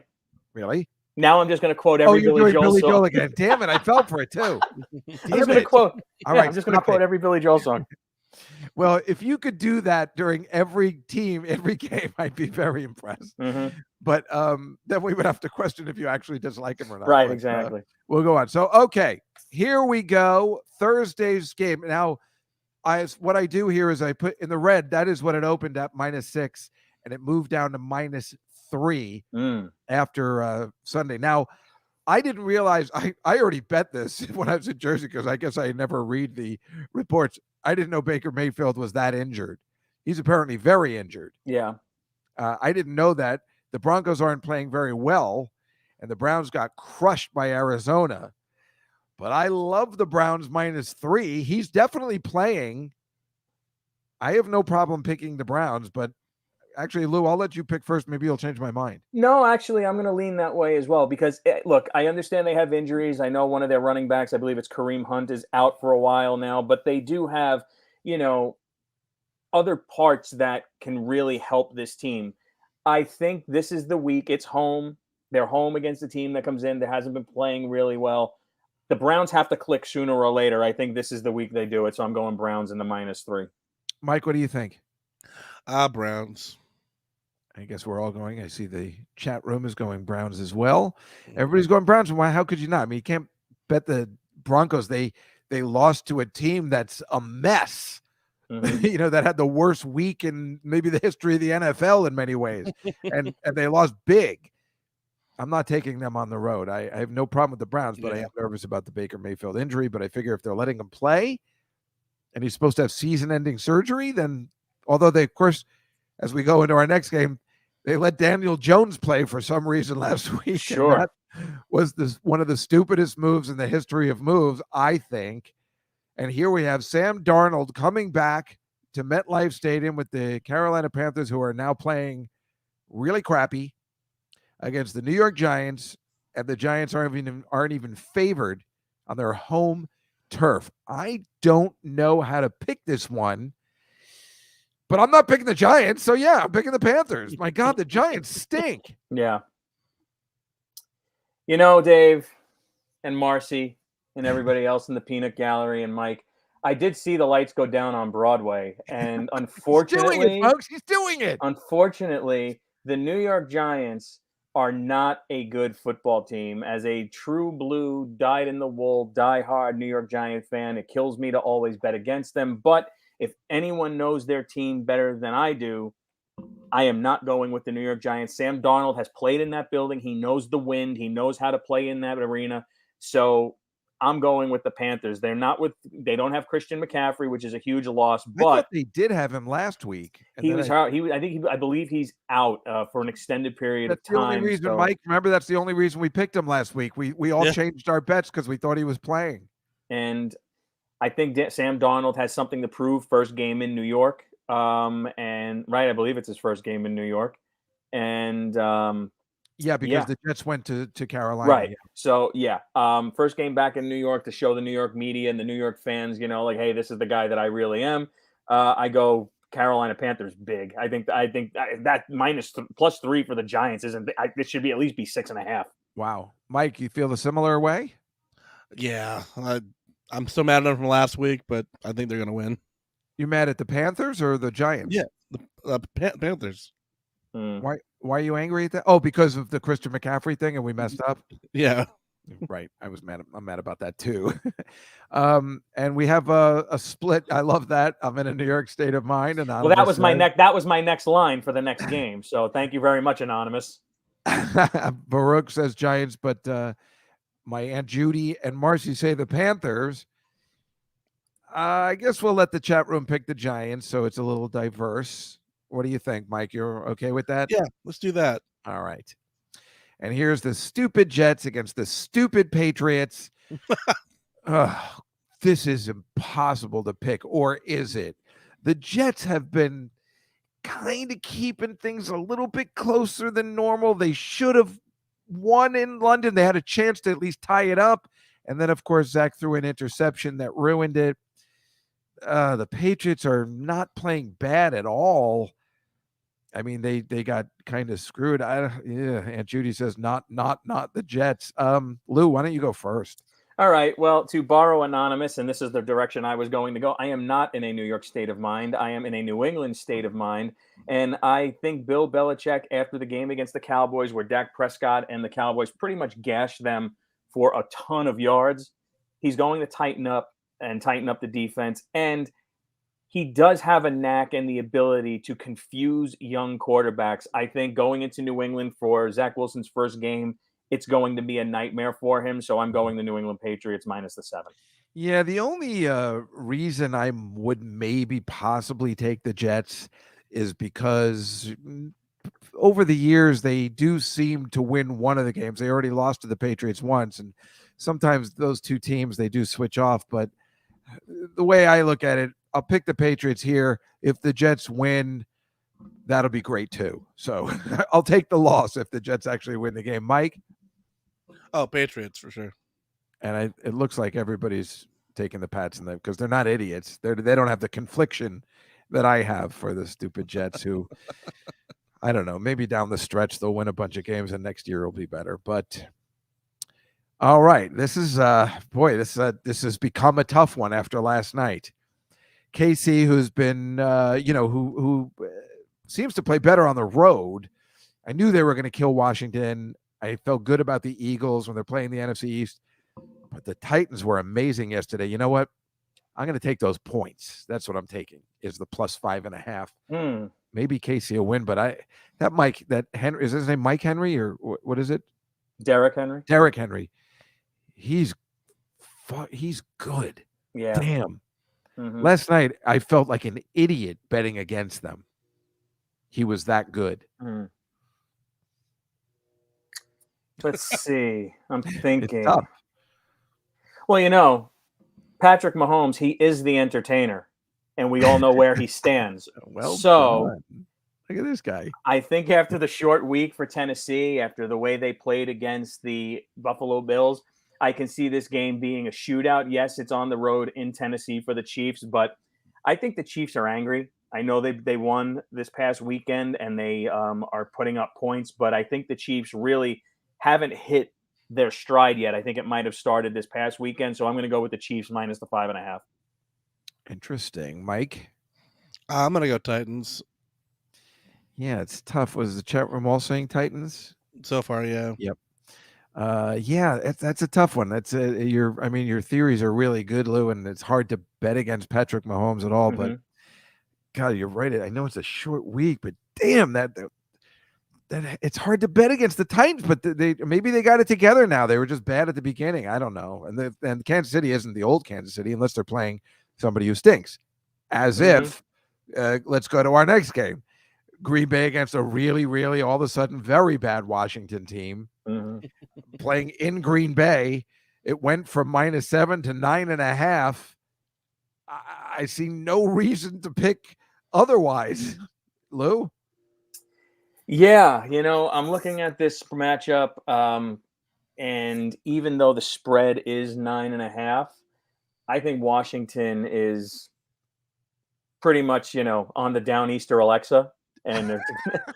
Really? Now I'm just going to quote every you're Billy doing Joel Billy song. Joel again. Damn it, I fell for it too. I'm just going to quote. All right, I'm just going to quote every Billy Joel song. Well, if you could do that during every team, every game, I'd be very impressed. Mm-hmm. But then we would have to question if you actually dislike him or not. Right, But, exactly. We'll go on. So, okay, here we go. Thursday's game. Now, what I do here is I put in the red. That is what it opened at -6, and it moved down to -3 after Sunday. Now, I didn't realize I already bet this when I was in Jersey because I guess I never read the reports. I didn't know Baker Mayfield was that injured. He's apparently very injured. Yeah. I didn't know that. The Broncos aren't playing very well, and the Browns got crushed by Arizona. But I love the Browns -3. He's definitely playing. I have no problem picking the Browns, but actually, Lou, I'll let you pick first. Maybe you'll change my mind. No, actually, I'm going to lean that way as well because, look, I understand they have injuries. I know one of their running backs, I believe it's Kareem Hunt, is out for a while now, but they do have, other parts that can really help this team. I think this is the week. It's home. They're home against a team that comes in that hasn't been playing really well. The Browns have to click sooner or later. I think this is the week they do it, so I'm going Browns in the -3. Mike, what do you think? Browns. I guess we're all going. I see the chat room is going Browns as well. Everybody's going Browns. Why? How could you not? I mean, you can't bet the Broncos. They lost to a team that's a mess. Mm-hmm. That had the worst week in maybe the history of the NFL in many ways, and they lost big. I'm not taking them on the road. I have no problem with the Browns, but I am nervous about the Baker Mayfield injury. But I figure if they're letting him play, and he's supposed to have season-ending surgery, then although they, of course, as we go into our next game, they let Daniel Jones play for some reason last week. Sure. And that was one of the stupidest moves in the history of moves, I think. And here we have Sam Darnold coming back to MetLife Stadium with the Carolina Panthers, who are now playing really crappy against the New York Giants, and the Giants aren't even favored on their home turf. I don't know how to pick this one, but I'm not picking the Giants, so yeah, I'm picking the Panthers. My God, the Giants stink. Yeah. Dave and Marcy and everybody else in the peanut gallery and Mike, I did see the lights go down on Broadway, and unfortunately, he's doing it, folks. He's doing it. Unfortunately, the New York Giants are not a good football team. As a true blue, dyed-in-the-wool, die-hard New York Giant fan, it kills me to always bet against them. But if anyone knows their team better than I do, I am not going with the New York Giants. Sam Darnold has played in that building. He knows the wind. He knows how to play in that arena. So I'm going with the Panthers. They don't have Christian McCaffrey, which is a huge loss. I But thought they did have him last week. I believe he's out for an extended period of time. That's the only reason, Mike. Remember, that's the only reason we picked him last week. We all changed our bets because we thought he was playing. And I think Sam Darnold has something to prove. First game in New York, I believe it's his first game in New York, and because the Jets went to Carolina, right? So first game back in New York to show the New York media and the New York fans, hey, this is the guy that I really am. I go Carolina Panthers big. I think that +3 for the Giants isn't. This should be at least be 6.5. Wow, Mike, you feel the similar way? Yeah, I'm still mad at them from last week, but I think they're going to win. You mad at the Panthers or the Giants? Yeah, the Panthers. Why are you angry at that? Oh, because of the Christian McCaffrey thing, and we messed up. Yeah, right. I'm mad about that too. And we have a split. I love that. I'm in a New York state of mind. Well, that was my next line for the next game. So thank you very much, Anonymous. Baruch says Giants, but my Aunt Judy and Marcy say the Panthers. I guess we'll let the chat room pick the Giants, so it's a little diverse. What do you think, Mike? You're okay with that? Yeah, let's do that. All right. And here's the stupid Jets against the stupid Patriots. This is impossible to pick, or is it? The Jets have been kind of keeping things a little bit closer than normal. They should have won in London. They had a chance to at least tie it up. And then, of course, Zach threw an interception that ruined it. The Patriots are not playing bad at all. I mean, they got kind of screwed. Aunt Judy says not the Jets. Lou, why don't you go first? All right. Well, to borrow Anonymous, and this is the direction I was going to go, I am not in a New York state of mind. I am in a New England state of mind. And I think Bill Belichick, after the game against the Cowboys, where Dak Prescott and the Cowboys pretty much gashed them for a ton of yards, he's going to tighten up the defense. And he does have a knack and the ability to confuse young quarterbacks. I think going into New England for Zach Wilson's first game, it's going to be a nightmare for him. So I'm going the New England Patriots -7. Yeah, the only reason I would maybe possibly take the Jets is because over the years, they do seem to win one of the games. They already lost to the Patriots once, and sometimes those two teams, they do switch off. But the way I look at it, I'll pick the Patriots here. If the Jets win, that'll be great too. So I'll take the loss if the Jets actually win the game. Mike? Oh, Patriots for sure. And it looks like everybody's taking the Pats in them because they're not idiots. They don't have the confliction that I have for the stupid Jets who, I don't know, maybe down the stretch they'll win a bunch of games and next year will be better. But all right, this is this has become a tough one after last night. Casey, who's been who seems to play better on the road. I knew they were going to kill Washington. I felt good about the Eagles when they're playing the NFC East. But the Titans were amazing yesterday. You know what? I'm going to take those points. That's what I'm taking, is the plus 5.5. Maybe Casey will win, but that Henry, is his name Mike Henry or what is it? Derrick Henry. Derrick Henry. He's good. Yeah. Damn. Mhm. Last night, I felt like an idiot betting against them. He was that good. Let's see. I'm thinking. It's tough. Well, Patrick Mahomes, he is the entertainer, and we all know where he stands. Well, so look at this guy. I think after the short week for Tennessee, after the way they played against the Buffalo Bills, I can see this game being a shootout. Yes, it's on the road in Tennessee for the Chiefs, but I think the Chiefs are angry. I know they won this past weekend, and they are putting up points, but I think the Chiefs really haven't hit their stride yet. I think it might have started this past weekend, so I'm going to go with the Chiefs minus the 5.5. Interesting. Mike? I'm going to go Titans. Yeah, it's tough. Was the chat room all saying Titans? So far, yeah. Yep. Yeah, that's a tough one. That's your theories are really good, Lou, and it's hard to bet against Patrick Mahomes at all, but God, you're right. I know it's a short week, but damn, that it's hard to bet against the Titans, but maybe they got it together now. They were just bad at the beginning. I don't know. And Kansas City isn't the old Kansas City unless they're playing somebody who stinks. As if, let's go to our next game. Green Bay against a really, really all of a sudden very bad Washington team playing in Green Bay. It went from -7 to 9.5. I see no reason to pick otherwise. Lou? Yeah, I'm looking at this matchup, and even though the spread is 9.5, I think Washington is pretty much, on the Downeaster Alexa, and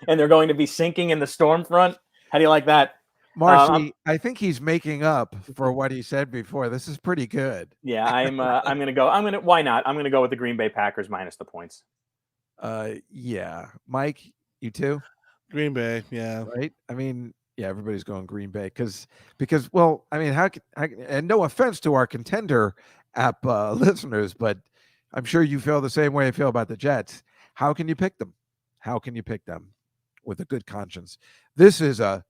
they're going to be sinking in the storm front. How do you like that? Marcy, I think he's making up for what he said before. This is pretty good. Yeah, I'm going to go. Why not? I'm going to go with the Green Bay Packers minus the points. Yeah. Mike, you too? Green Bay, yeah. Right? I mean, yeah, everybody's going Green Bay because well, I mean, and no offense to our Contender app listeners, but I'm sure you feel the same way I feel about the Jets. How can you pick them? How can you pick them with a good conscience? This is the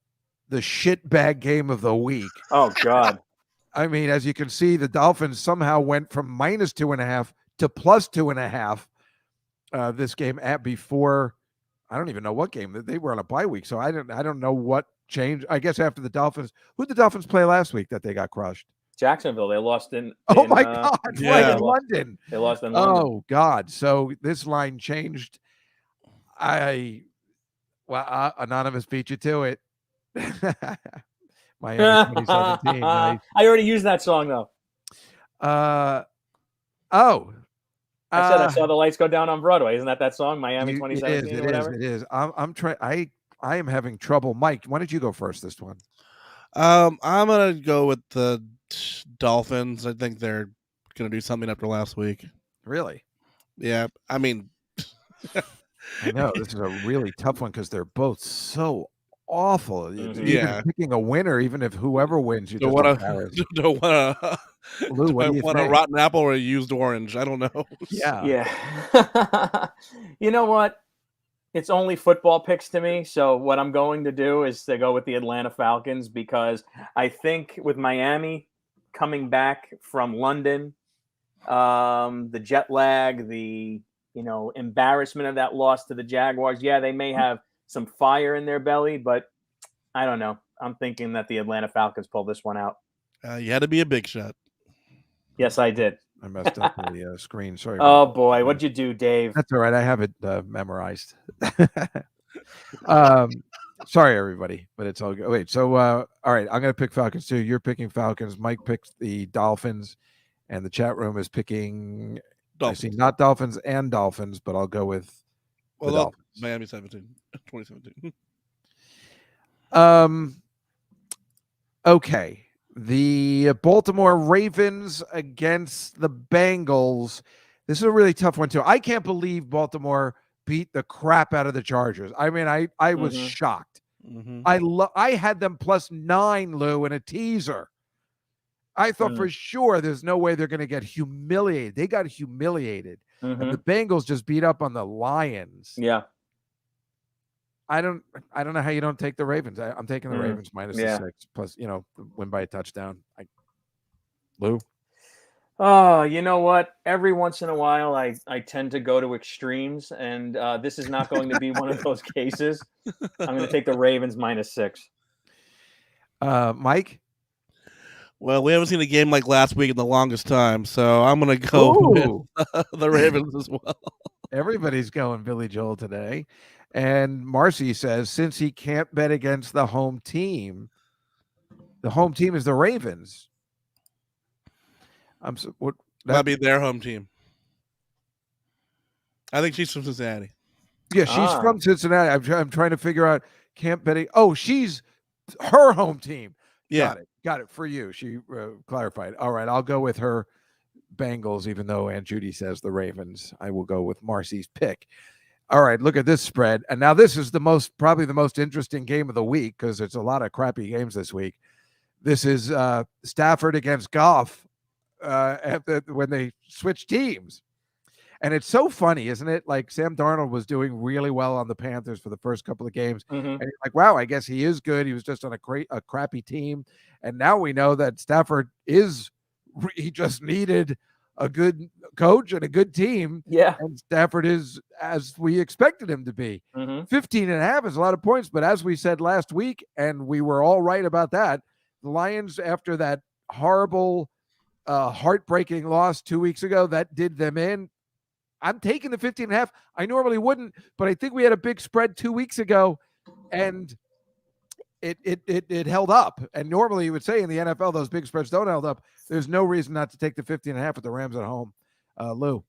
shitbag game of the week. Oh, God. I mean, as you can see, the Dolphins somehow went from -2.5 to +2.5 this game before. I don't even know what game. They were on a bye week, so I don't know what changed. I guess after the Dolphins. Who did the Dolphins play last week that they got crushed? Jacksonville. They lost in my God. Yeah. In London. They lost in London. Oh, God. So this line changed. Anonymous beat you to it. Miami 2017. Nice. I already used that song, though. I said I saw the lights go down on Broadway. Isn't that song, Miami 2017 or whatever? It is. I'm trying. I am having trouble. Mike, why don't you go first this one? I'm gonna go with the Dolphins. I think they're gonna do something after last week. Really? Yeah. I mean, I know this is a really tough one because they're both so awful. Yeah. Even picking a winner, even if whoever wins, you don't want a rotten apple or a used orange. I don't know. Yeah. You know what? It's only football picks to me. So what I'm going to do is to go with the Atlanta Falcons because I think with Miami coming back from London, the jet lag, the embarrassment of that loss to the Jaguars. Yeah, they may have some fire in their belly, but I don't know. I'm thinking that the Atlanta Falcons pull this one out. You had to be a big shot. Yes, I did. I messed up the screen. Sorry. Oh, boy. What'd you do, Dave? That's all right. I have it memorized. Sorry, everybody, but it's all good. Wait, so, all right, I'm going to pick Falcons too. You're picking Falcons. Mike picks the Dolphins, and the chat room is picking Dolphins. I see not Dolphins and Dolphins, but I'll go with the Dolphins. Miami 2017. Okay. The Baltimore Ravens against the Bengals. This is a really tough one, too. I can't believe Baltimore beat the crap out of the Chargers. I mean, I was shocked. I had them +9, Lou, in a teaser. I thought for sure there's no way they're going to get humiliated. They got humiliated. And the Bengals just beat up on the Lions. Yeah. I don't know how you don't take the Ravens. I'm taking the Ravens minus the 6 plus, win by a touchdown. Lou? Oh, you know what? Every once in a while, I tend to go to extremes, and this is not going to be one of those cases. I'm going to take the Ravens minus 6. Mike? Well, we haven't seen a game like last week in the longest time, so I'm going to go with the Ravens as well. Everybody's going Billy Joel today. And Marcy says, since he can't bet against the home team is the Ravens. Might be their home team. I think she's from Cincinnati. Yeah, she's from Cincinnati. I'm trying to figure out can't bet. Oh, she's her home team. Yeah. Got it for you. She clarified. All right, I'll go with her Bengals, even though Aunt Judy says the Ravens. I will go with Marcy's pick. All right, look at this spread. And now this is probably the most interesting game of the week because there's a lot of crappy games this week. This is Stafford against Goff when they switch teams. And it's so funny, isn't it? Like Sam Darnold was doing really well on the Panthers for the first couple of games. And you're like, wow, I guess he is good. He was just on a crappy team. And now we know that Stafford he just needed a good coach and a good team. Yeah. And Stafford is as we expected him to be. 15.5 is a lot of points. But as we said last week, and we were all right about that, the Lions, after that horrible, heartbreaking loss 2 weeks ago, that did them in. I'm taking the 15.5. I normally wouldn't, but I think we had a big spread 2 weeks ago, and it held up. And normally you would say in the NFL, those big spreads don't hold up. There's no reason not to take the 15.5 with the Rams at home. Lou?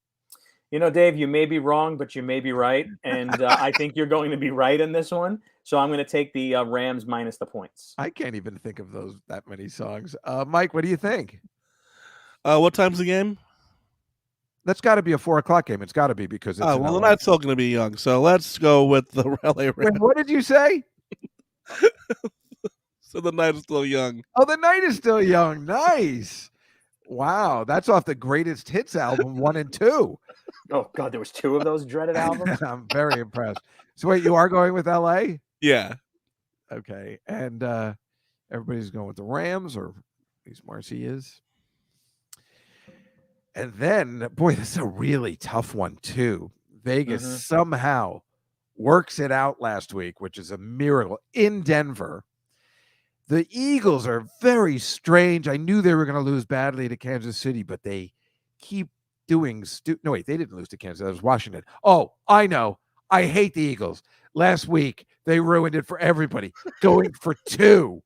Dave, you may be wrong, but you may be right. And I think you're going to be right in this one. So I'm going to take the Rams minus the points. I can't even think of that many songs. Mike, what do you think? What time's the game? That's got to be a 4:00 game. It's got to be because it's well, that's still going to be young. So let's go with the LA Rams. Wait, what did you say? So the night is still young. Oh, the night is still young. Nice. Wow, that's off the Greatest Hits album 1 and 2. Oh God, there was 2 of those dreaded albums. I'm very impressed. So wait, you are going with LA? Yeah. Okay, and everybody's going with the Rams, or at least Marcy is. And then, boy, this is a really tough one, too. Vegas somehow works it out last week, which is a miracle, in Denver. The Eagles are very strange. I knew they were going to lose badly to Kansas City, but they keep doing no, wait, they didn't lose to Kansas. That was Washington. Oh, I know. I hate the Eagles. Last week, they ruined it for everybody. Going for 2.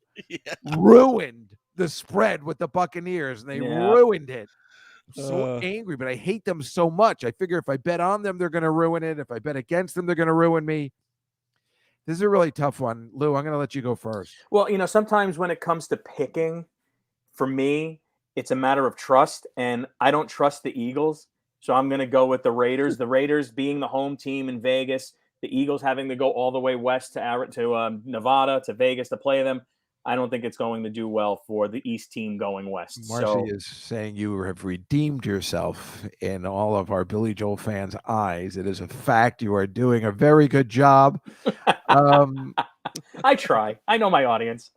Ruined the spread with the Buccaneers, and they ruined it. I'm so angry, but I hate them so much. I figure if I bet on them, they're going to ruin it. If I bet against them, they're going to ruin me. This is a really tough one. Lou, I'm going to let you go first. Well, sometimes when it comes to picking, for me, it's a matter of trust, and I don't trust the Eagles, so I'm going to go with the Raiders. The Raiders being the home team in Vegas, the Eagles having to go all the way west to Nevada, to Vegas to play them. I don't think it's going to do well for the East team going west. Marcy is saying you have redeemed yourself in all of our Billy Joel fans' eyes. It is a fact. You are doing a very good job. I try. I know my audience.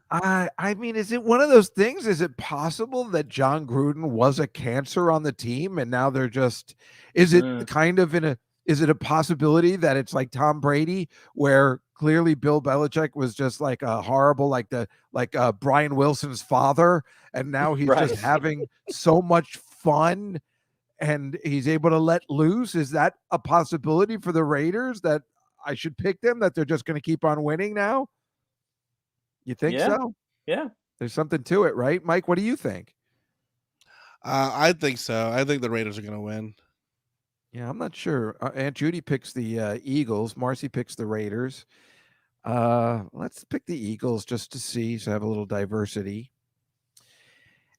I mean, is it one of those things? Is it possible that John Gruden was a cancer on the team and now they're just, is it kind of is it a possibility that it's like Tom Brady, where clearly Bill Belichick was just like a horrible, like Brian Wilson's father, and now he's just having so much fun and he's able to let loose? Is that a possibility for the Raiders, that I should pick them, that they're just going to keep on winning now? You think so? Yeah. There's something to it, right? Mike, what do you think? I think so. I think the Raiders are going to win. Yeah, I'm not sure. Aunt Judy picks the Eagles. Marcy picks the Raiders. Let's pick the Eagles just to see, so have a little diversity.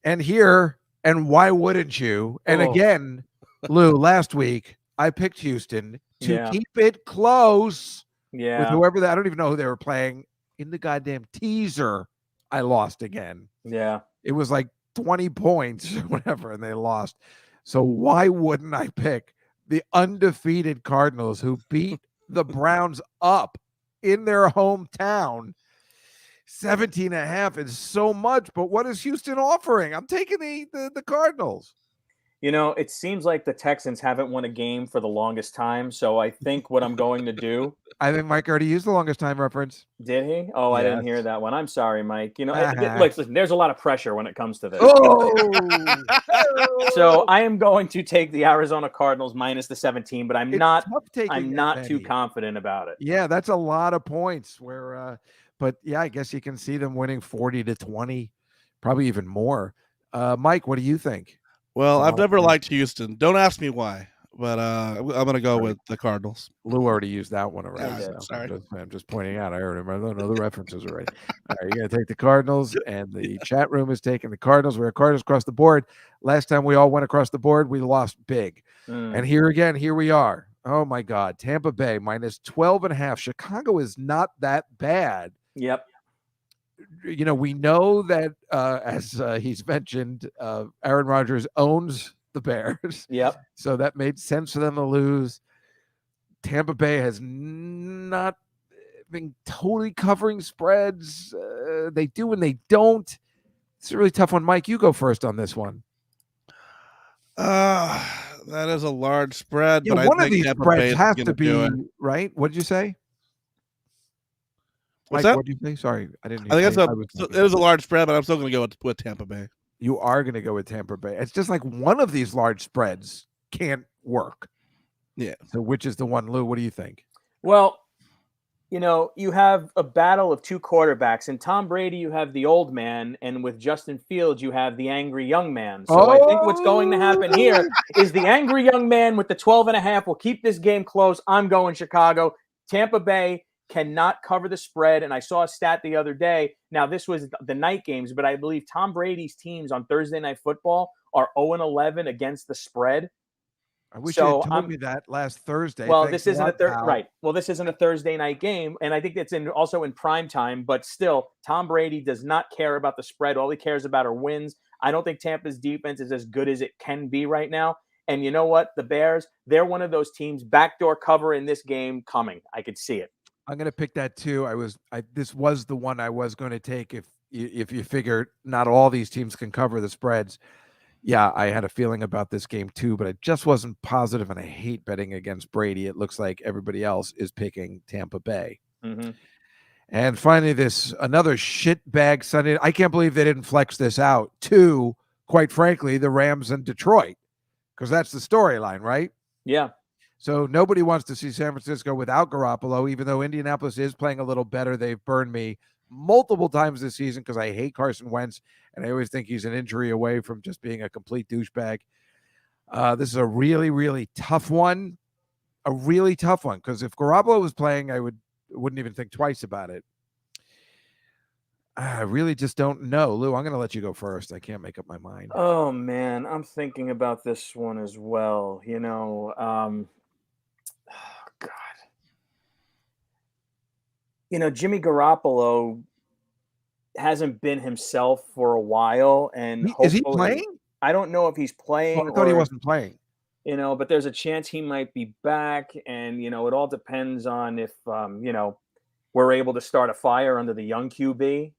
And why wouldn't you? And again, Lou, last week, I picked Houston to Yeah. keep it close with Yeah. whoever I don't even know who they were playing in the goddamn teaser. I lost again. Yeah. It was like 20 points or whatever, and they lost. So why wouldn't I pick the undefeated Cardinals who beat the Browns up in their hometown? 17.5 is so much, but what is Houston offering? I'm taking the Cardinals. You know, it seems like the Texans haven't won a game for the longest time. So I think what I'm going to do. I think Mike already used the longest time reference. Did he? Oh, I didn't Yes. hear that one. I'm sorry, Mike. You know, Uh-huh. listen, there's a lot of pressure when it comes to this. Oh, So I am going to take the Arizona Cardinals minus the 17, but I'm It's not tough taking I'm that not too many. confident about it. Yeah, that's a lot of points. But yeah, I guess you can see them winning 40-20, probably even more. Mike, what do you think? Well, I've Oh, never man. liked Houston. Don't ask me why, but I'm going to go with the Cardinals. Lou already used that one already. Yeah, So sorry. I'm just pointing out. I already remember the references already. All right, you're going to take the Cardinals, and the chat room is taking the Cardinals. We're Cardinals across the board. Last time we all went across the board, we lost big. And here we are. Oh, my God. Tampa Bay minus 12.5. Chicago is not that bad. Yep. You know, we know that as he's mentioned, Aaron Rodgers owns the Bears. Yep. So that made sense for them to lose. Tampa Bay has not been totally covering spreads. They do and they don't. It's a really tough one. Mike, you go first on this one. That is a large spread, Yeah, but one I of think these Tampa spreads Bay is has gonna to do be it. right. What did you say? What's Mike, that? what did you say? Sorry, I didn't. I think I was it thinking. is a large spread, but I'm still going to go with Tampa Bay. You are going to go with Tampa Bay. It's just like one of these large spreads can't work. Yeah. So which is the one, Lou? What do you think? Well, you know, you have a battle of two quarterbacks. In Tom Brady, you have the old man, and with Justin Fields, you have the angry young man. So I think what's going to happen here is the angry young man with the 12.5 will keep this game close. I'm going Chicago. Tampa Bay cannot cover the spread. And I saw a stat the other day. Now, this was the night games, but I believe Tom Brady's teams on Thursday Night Football are 0-11 against the spread. I wish you had told me that last Thursday. Well, Thanks this isn't lot, pal. right. Well, this isn't a Thursday night game, and I think it's also in prime time. But still, Tom Brady does not care about the spread. All he cares about are wins. I don't think Tampa's defense is as good as it can be right now. And you know what? The Bears, they're one of those teams backdoor cover in this game coming. I could see it. I'm going to pick that too. This was the one I was going to take if you figure not all these teams can cover the spreads. Yeah, I had a feeling about this game too, but I just wasn't positive, and I hate betting against Brady. It looks like everybody else is picking Tampa Bay. Mm-hmm. And finally, another shitbag Sunday. I can't believe they didn't flex this out to, quite frankly, the Rams and Detroit, because that's the storyline, right? Yeah. So nobody wants to see San Francisco without Garoppolo, even though Indianapolis is playing a little better. They've burned me multiple times this season because I hate Carson Wentz, and I always think he's an injury away from just being a complete douchebag. This is a really, really tough one. A really tough one, because if Garoppolo was playing, I wouldn't even think twice about it. I really just don't know. Lou, I'm going to let you go first. I can't make up my mind. Oh, man. I'm thinking about this one as well. You know, God. You know, Jimmy Garoppolo hasn't been himself for a while. And Is he playing? I don't know if he's playing. Oh, I thought he wasn't playing. You know, but there's a chance he might be back. And, you know, it all depends on if, you know, we're able to start a fire under the young QB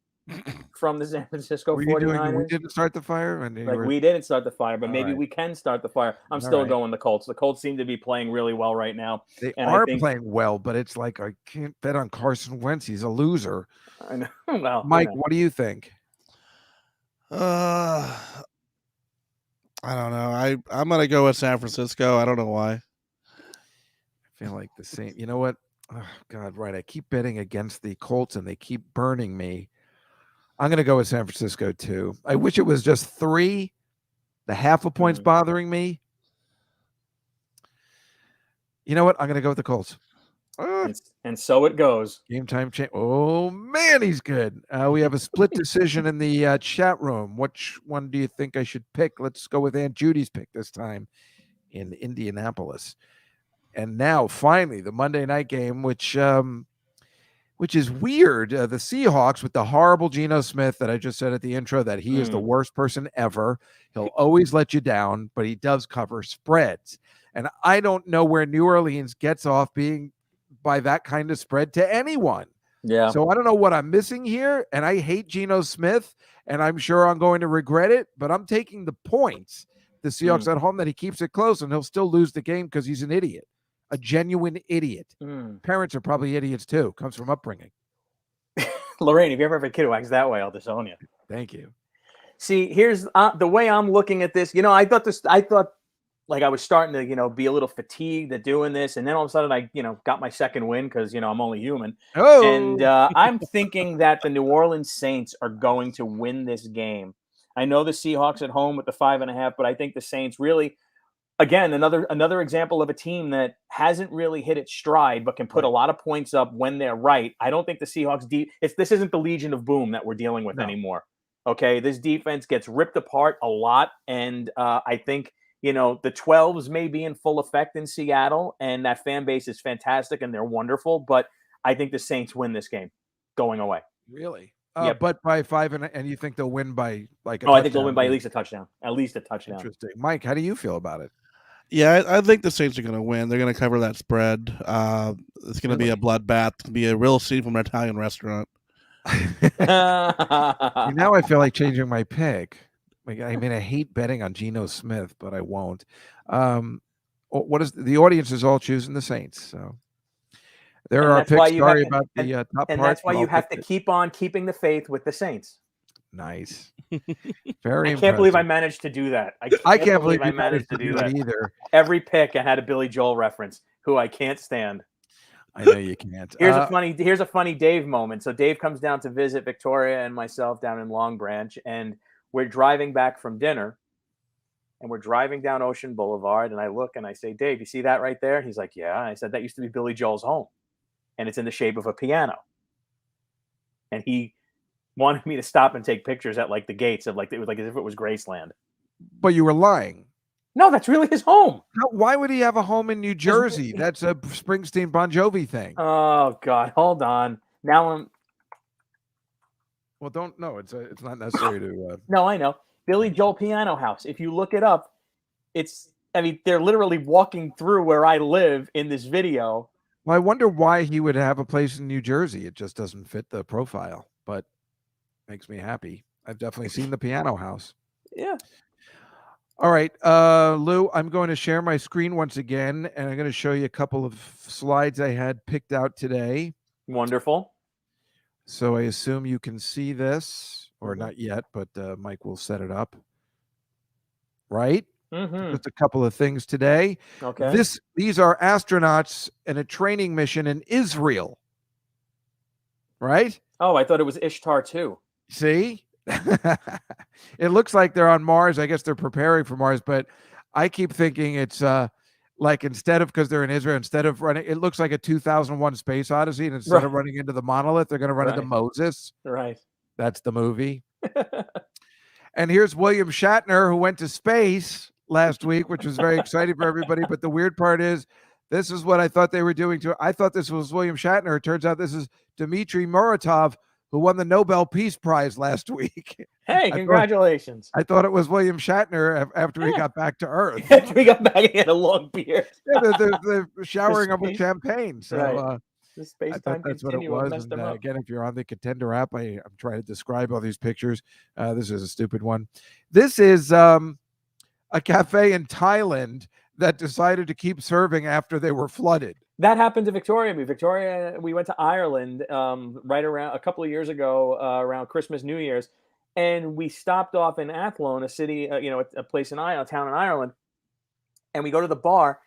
from the San Francisco 49ers. We didn't start the fire? We didn't start the fire, but maybe right. we can start the fire. I'm All still right. going the Colts. The Colts seem to be playing really well right now. They and are I think, playing well, but it's like I can't bet on Carson Wentz. He's a loser. I know. Well, Mike, you know. what do you think? I don't know. I'm going to go with San Francisco. I don't know why. I feel like the same. You know what? Oh, God, right. I keep betting against the Colts, and they keep burning me. I'm going to go with San Francisco, too. I wish it was just 3. The half a point's bothering me. You know what? I'm going to go with the Colts. And so it goes. Game time change. Oh, man, he's good. We have a split decision in the chat room. Which one do you think I should pick? Let's go with Aunt Judy's pick this time in Indianapolis. And now finally the Monday night game, which is weird. The Seahawks with the horrible Geno Smith that I just said at the intro, that he is the worst person ever. He'll always let you down, but he does cover spreads. And I don't know where New Orleans gets off being by that kind of spread to anyone. Yeah. So I don't know what I'm missing here. And I hate Geno Smith, and I'm sure I'm going to regret it, but I'm taking the points. The Seahawks at home, that he keeps it close and he'll still lose the game because he's an idiot. A genuine idiot. Parents are probably idiots too. Comes from upbringing. Lorraine, if you ever have a kid who acts that way, I'll disown you. Thank you. See, here's the way I'm looking at this. I thought like I was starting to, be a little fatigued at doing this. And then all of a sudden I, got my second win because, I'm only human. Oh. And I'm thinking that the New Orleans Saints are going to win this game. I know the Seahawks at home with the 5.5, but I think the Saints really, again, another example of a team that hasn't really hit its stride, but can put a lot of points up when they're right. I don't think the Seahawks this isn't the Legion of Boom that we're dealing with anymore. Okay, this defense gets ripped apart a lot, and I think the 12s may be in full effect in Seattle, and that fan base is fantastic and they're wonderful. But I think the Saints win this game, going away. Really? Yep. But by 5, and you think they'll win by like? I think they'll win by at least a touchdown. Interesting, Mike. How do you feel about it? Yeah, I think the Saints are going to win. They're going to cover that spread. It's going to be a bloodbath. It'll be a real scene from an Italian restaurant. Now I feel like changing my pick. I hate betting on Geno Smith, but I won't. What is the audience is all choosing the Saints? So there are picks. Sorry about the top part. And that's why you have to keep on keeping the faith with the Saints. Nice. Very. I can't believe I managed to do that. I can't believe I managed to do that either. Every pick I had a Billy Joel reference, who I can't stand. I know you can't. Here's a funny Dave moment. So Dave comes down to visit Victoria and myself down in Long Branch, and we're driving back from dinner, and we're driving down Ocean Boulevard, and I look and I say, "Dave, you see that right there?" And he's like, "Yeah." And I said, "That used to be Billy Joel's home, and it's in the shape of a piano." And he wanted me to stop and take pictures at like the gates of it was like as if it was Graceland. But you were lying. No, that's really his home. Why would he have a home in New Jersey? That's a Springsteen Bon Jovi thing. Oh God, hold on. Now I'm. Well, it's not necessary to. No, I know. Billy Joel Piano House. If you look it up, they're literally walking through where I live in this video. Well, I wonder why he would have a place in New Jersey. It just doesn't fit the profile, but makes me happy. I've definitely seen the Piano House. Yeah. All right, Lou, I'm going to share my screen once again, and I'm going to show you a couple of slides I had picked out today. Wonderful. So I assume you can see this, or not yet, but Mike will set it up. Right? Mm-hmm. Just a couple of things today. Okay. These are astronauts in a training mission in Israel. Right? Oh, I thought it was Ishtar too. See? It looks like they're on Mars. I guess they're preparing for Mars, but I keep thinking it's because they're in Israel, instead of running, it looks like a 2001 Space Odyssey, and instead of running into the monolith, they're going to run into Moses. Right. That's the movie. And here's William Shatner, who went to space last week, which was very exciting for everybody. But the weird part is, this is what I thought they were doing I thought this was William Shatner. It turns out this is Dmitry Muratov, who won the Nobel Peace Prize last week. Hey, congratulations. I thought it was William Shatner after he got back to Earth. After he got back, he had a long beard. Yeah, they're showering him with champagne. So the space I thought that's what it was. And again, if you're on the Contender app, I'm trying to describe all these pictures. This is a stupid one. This is a cafe in Thailand that decided to keep serving after they were flooded. That happened to Victoria. We went to Ireland right around a couple of years ago, around Christmas, New Year's, and we stopped off in Athlone, a city, a place in Ireland, a town in Ireland, and we go to the bar,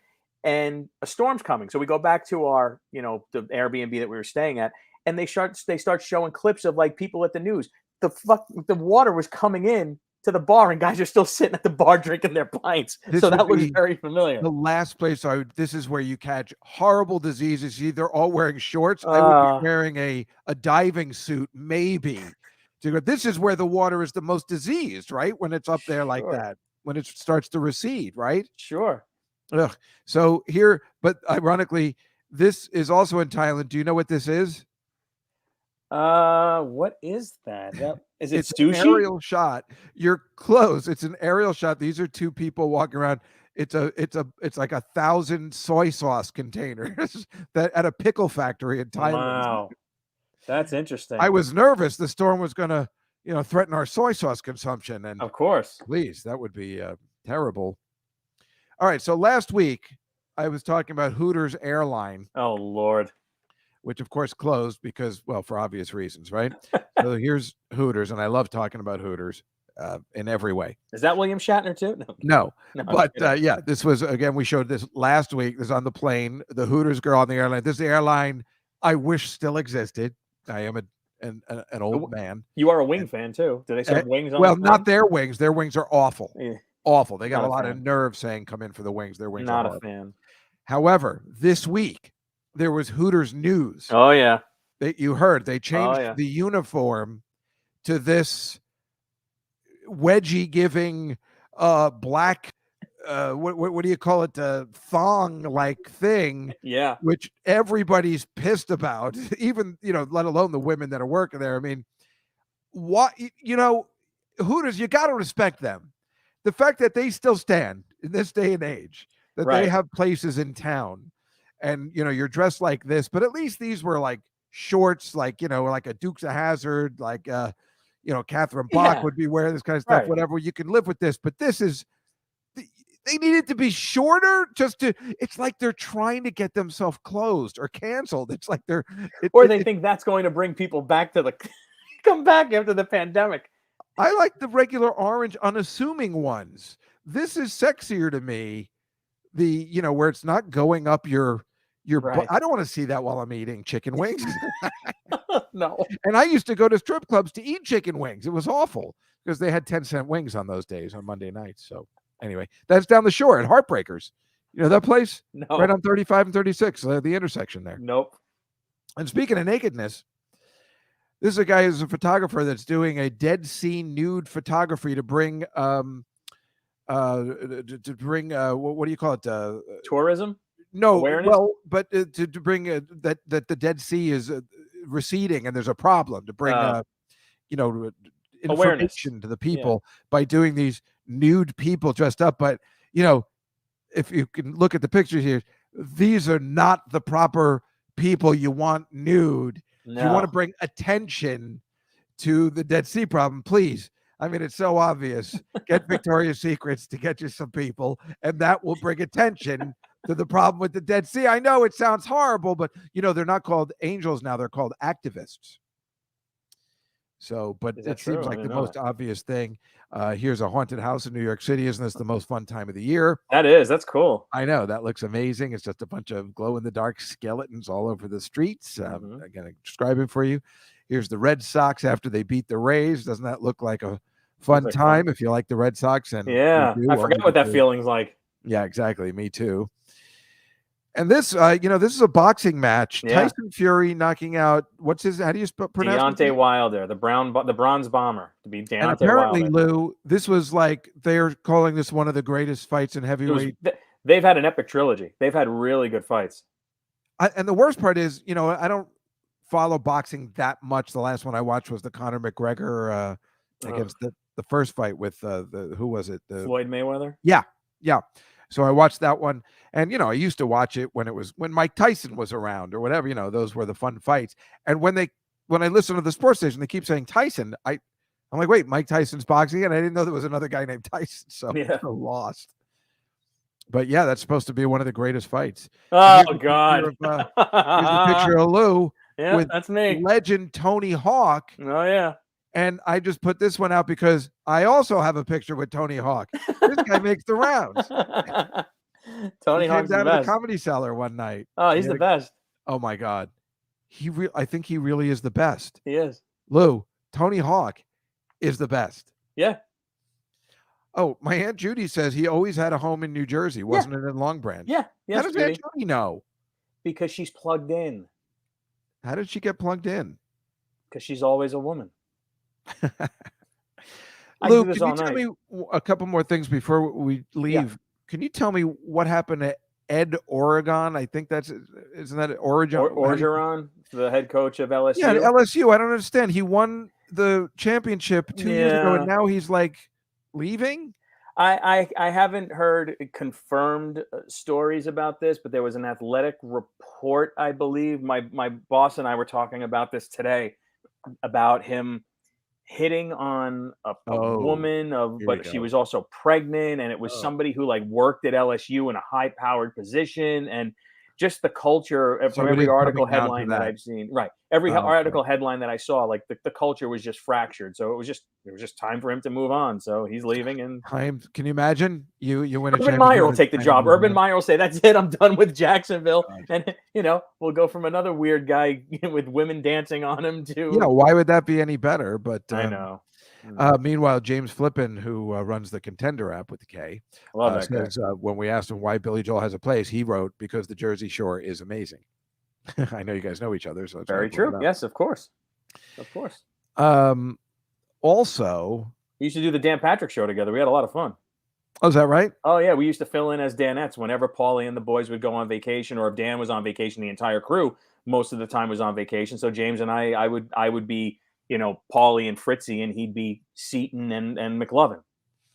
and a storm's coming. So we go back to our, the Airbnb that we were staying at, and they start showing clips of like people at the news. The water was coming in to the bar, and guys are still sitting at the bar drinking their pints. So that looks very familiar. The last place this is where you catch horrible diseases. They're all wearing shorts. I would be wearing a diving suit, maybe. This is where the water is the most diseased, right? When it's up there like that, when it starts to recede, right? Sure. Ugh. So here, but ironically, this is also in Thailand. Do you know what this is? What is that? Is it It's an sushi? aerial shot. You're close. It's an aerial shot. These are two people walking around. It's like 1,000 soy sauce containers that at a pickle factory in Thailand. Wow, that's interesting. I was nervous the storm was going to, threaten our soy sauce consumption, and of course, please, that would be terrible. All right, so last week I was talking about Hooters Airline. Oh Lord. Which of course closed because, well, for obvious reasons, right? So here's Hooters, and I love talking about Hooters in every way. Is that William Shatner too? No. But yeah, this was, again, we showed this last week. This is on the plane, the Hooters girl on the airline. This is the airline I wish still existed. I am an old man. You are a wing fan too. Do they serve wings on Well, the not plane? their wings. Their wings are awful. Yeah. Awful. They got Not a a lot fan. of nerve saying come in for the wings. Their wings Not are a horrible. fan. However, this week there was Hooters news. Oh yeah. That you heard. They changed yeah. the uniform to this wedgie giving black what do you call it, thong like thing, Yeah. which everybody's pissed about, even let alone the women that are working there. I mean, what Hooters, you got to respect them. The fact that they still stand in this day and age, that they Right. have places in town, and you're dressed like this, but at least these were like shorts, like like a Dukes of Hazzard, like Catherine Bach Yeah. would be wearing this kind of stuff. Right. Whatever, you can live with this, but this is they needed to be shorter. It's like they're trying to get themselves closed or canceled. It's like they think that's going to bring people back to come back after the pandemic. I like the regular orange, unassuming ones. This is sexier to me. Where it's not going up your Right. I don't want to see that while I'm eating chicken wings. No. And I used to go to strip clubs to eat chicken wings. It was awful because they had 10-cent wings on those days on Monday nights. So anyway, that's down the shore at Heartbreakers. You know that place? No. Right on 35 and 36, the intersection there. Nope. And speaking of nakedness, this is a guy who's a photographer that's doing a dead sea nude photography to bring what do you call it? Tourism? No, Awareness? well, but to bring that the Dead Sea is receding and there's a problem, to bring Awareness. information to the people by doing these nude people dressed up. But if you can look at the pictures here, these are not the proper people you want nude. If you want to bring attention to the Dead Sea problem, please. I mean, it's so obvious. Get Victoria's Secrets to get you some people, and that will bring attention to the problem with the Dead Sea. I know it sounds horrible, but they're not called angels now; they're called activists. So, but it seems like the most obvious thing. Here's a haunted house in New York City. Isn't this the most fun time of the year? That's cool. I know, that looks amazing. It's just a bunch of glow-in-the-dark skeletons all over the streets. I'm going to describe it for you. Here's the Red Sox after they beat the Rays. Doesn't that look like a fun time if you like the Red Sox? And yeah, I forgot what that feeling's like. Yeah, exactly. Me too. And this, this is a boxing match. Yeah. Tyson Fury knocking out, what's his, how do you pronounce Deontay Wilder, the bronze bomber, to be Deontay And apparently, Wilder. Lou, this was like, they're calling this one of the greatest fights in heavyweight. They've had an epic trilogy. They've had really good fights. And the worst part is, I don't follow boxing that much. The last one I watched was the Conor McGregor against the first fight with who was it? Floyd Mayweather? Yeah. So I watched that one, and I used to watch it when Mike Tyson was around or whatever. Those were the fun fights. And when I listen to the sports station, they keep saying Tyson. I'm like, wait, Mike Tyson's boxing, and I didn't know there was another guy named Tyson. So I'm so lost. But yeah, that's supposed to be one of the greatest fights. Oh God! Here's a picture of Lou. Yeah, with that's me. Legend Tony Hawk. Oh yeah. And I just put this one out because I also have a picture with Tony Hawk. This guy makes the rounds. Tony Hawk Hawk's came down the to the best. Comedy Cellar one night. Oh, he's the best. Oh my God, I think he really is the best. He is. Lou, Tony Hawk is the best. Yeah. Oh, my Aunt Judy says he always had a home in New Jersey, wasn't it, in Long Branch? Yeah. Yes, How does Aunt Judy know? Because she's plugged in. How did she get plugged in? Because she's always a woman. Lou, can you tell me a couple more things before we leave? Can you tell me what happened to Ed Oregon? I think isn't that Oregon? Orgeron, the head coach of LSU. Yeah, LSU. I don't understand. He won the championship 2 years ago, and now he's like leaving. I haven't heard confirmed stories about this, but there was an athletic report, I believe. My boss and I were talking about this today, about him hitting on a woman but she was also pregnant, and it was somebody who like worked at LSU in a high-powered position, and just the culture from every article headline that I've seen. Right. Every article headline that I saw, like the culture was just fractured. So it was just time for him to move on. So he's leaving. And can you imagine you win a Urban Meyer will take the job. Urban Meyer will say, that's it, I'm done with Jacksonville. And we'll go from another weird guy with women dancing on him to why would that be any better? But I know. Meanwhile, James Flippin, who runs the Contender app with the K, says when we asked him why Billy Joel has a place, he wrote, because the Jersey Shore is amazing. I know you guys know each other, so it's very true. Yes, of course. Also, we used to do the Dan Patrick Show together. We had a lot of fun. Oh, is that right? Oh, yeah. We used to fill in as Danettes whenever Paulie and the boys would go on vacation, or if Dan was on vacation, the entire crew most of the time was on vacation. So James and I would be Paulie and Fritzy, and he'd be Seaton and McLovin.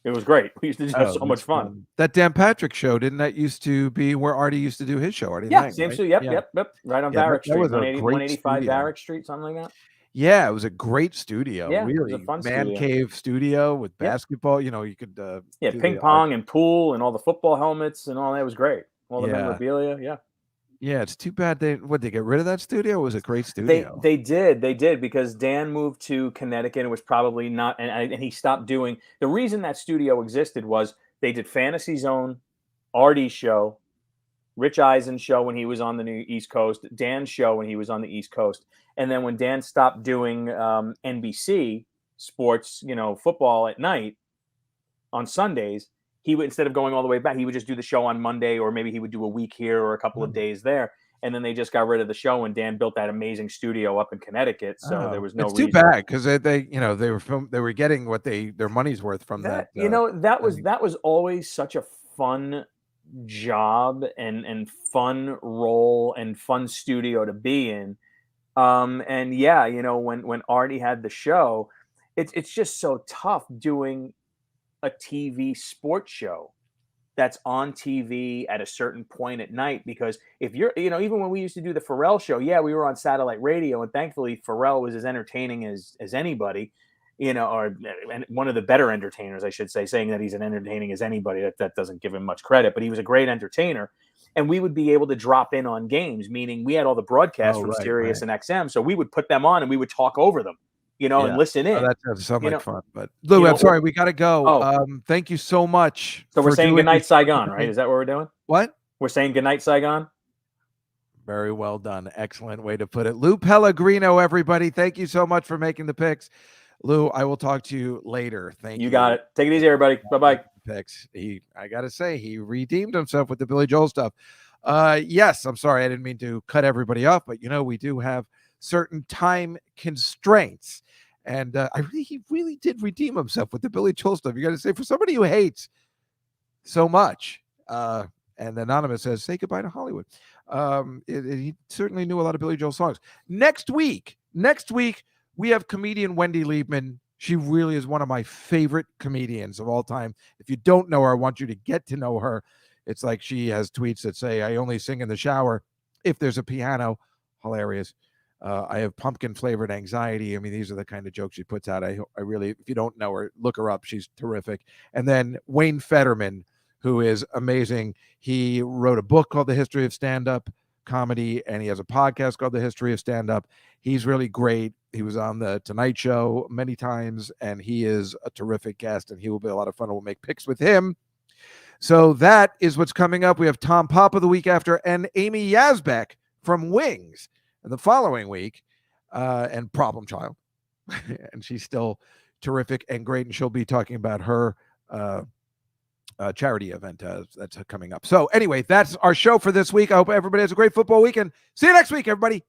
It was great. We used to have so much fun. That Dan Patrick Show, didn't that used to be where Artie used to do his show? Artie yeah, Lang, same right? studio. Yep. Right on Barrack Street, 185 studio. Barrack Street, something like that. Yeah, it was a great studio. Yeah, really, it was a fun man studio. Cave studio with basketball. You could ping pong and pool and all the football helmets and all that. It was great. All the memorabilia. Yeah. Yeah, it's too bad they get rid of that studio. It was a great studio. They did because Dan moved to Connecticut. It was probably not, and he stopped doing. The reason that studio existed was they did Fantasy Zone, Artie's show, Rich Eisen's show when he was on the New East Coast, Dan's show when he was on the East Coast, and then when Dan stopped doing NBC sports, football at night on Sundays, he would, instead of going all the way back, he would just do the show on Monday, or maybe he would do a week here or a couple of days there. And then they just got rid of the show, and Dan built that amazing studio up in Connecticut. So there was no reason. It's too bad, because they were getting what their money's worth from that. That was always such a fun job and fun role and fun studio to be in. When Artie had the show, it's just so tough doing a TV sports show that's on TV at a certain point at night, because if you're, even when we used to do the Pharrell show, we were on satellite radio, and thankfully Pharrell was as entertaining as anybody, or one of the better entertainers, I should say. Saying that he's as entertaining as anybody, that doesn't give him much credit, but he was a great entertainer. And we would be able to drop in on games, meaning we had all the broadcasts from Sirius and XM, so we would put them on and we would talk over them. And listen in. That sounds like fun. But Lou, I'm sorry, we got to go. Thank you so much. So we're saying goodnight, Saigon, right? Is that what we're doing? What? We're saying goodnight, Saigon? Very well done. Excellent way to put it. Lou Pellagrino, everybody. Thank you so much for making the picks. Lou, I will talk to you later. Thank you. You got it. Take it easy, everybody. Bye-bye. Picks. I got to say, he redeemed himself with the Billy Joel stuff. Yes, I'm sorry. I didn't mean to cut everybody off, but we do have certain time constraints. And he really did redeem himself with the Billy Joel stuff. You got to say, for somebody who hates so much, and Anonymous says, say goodbye to Hollywood. He certainly knew a lot of Billy Joel songs. Next week, we have comedian Wendy Liebman. She really is one of my favorite comedians of all time. If you don't know her, I want you to get to know her. It's like she has tweets that say, I only sing in the shower if there's a piano. Hilarious. I have pumpkin flavored anxiety. I mean, these are the kind of jokes she puts out. I really, if you don't know her, look her up. She's terrific. And then Wayne Fetterman, who is amazing. He wrote a book called The History of Stand-Up Comedy, and he has a podcast called The History of Stand-Up. He's really great. He was on the Tonight Show many times, and he is a terrific guest, and he will be a lot of fun. We'll make picks with him. So that is what's coming up. We have Tom Papa the week after, and Amy Yazbek from Wings. And the following week, and Problem Child. And she's still terrific and great, and she'll be talking about her charity event that's coming up. So anyway, that's our show for this week. I hope everybody has a great football weekend. See you next week, everybody.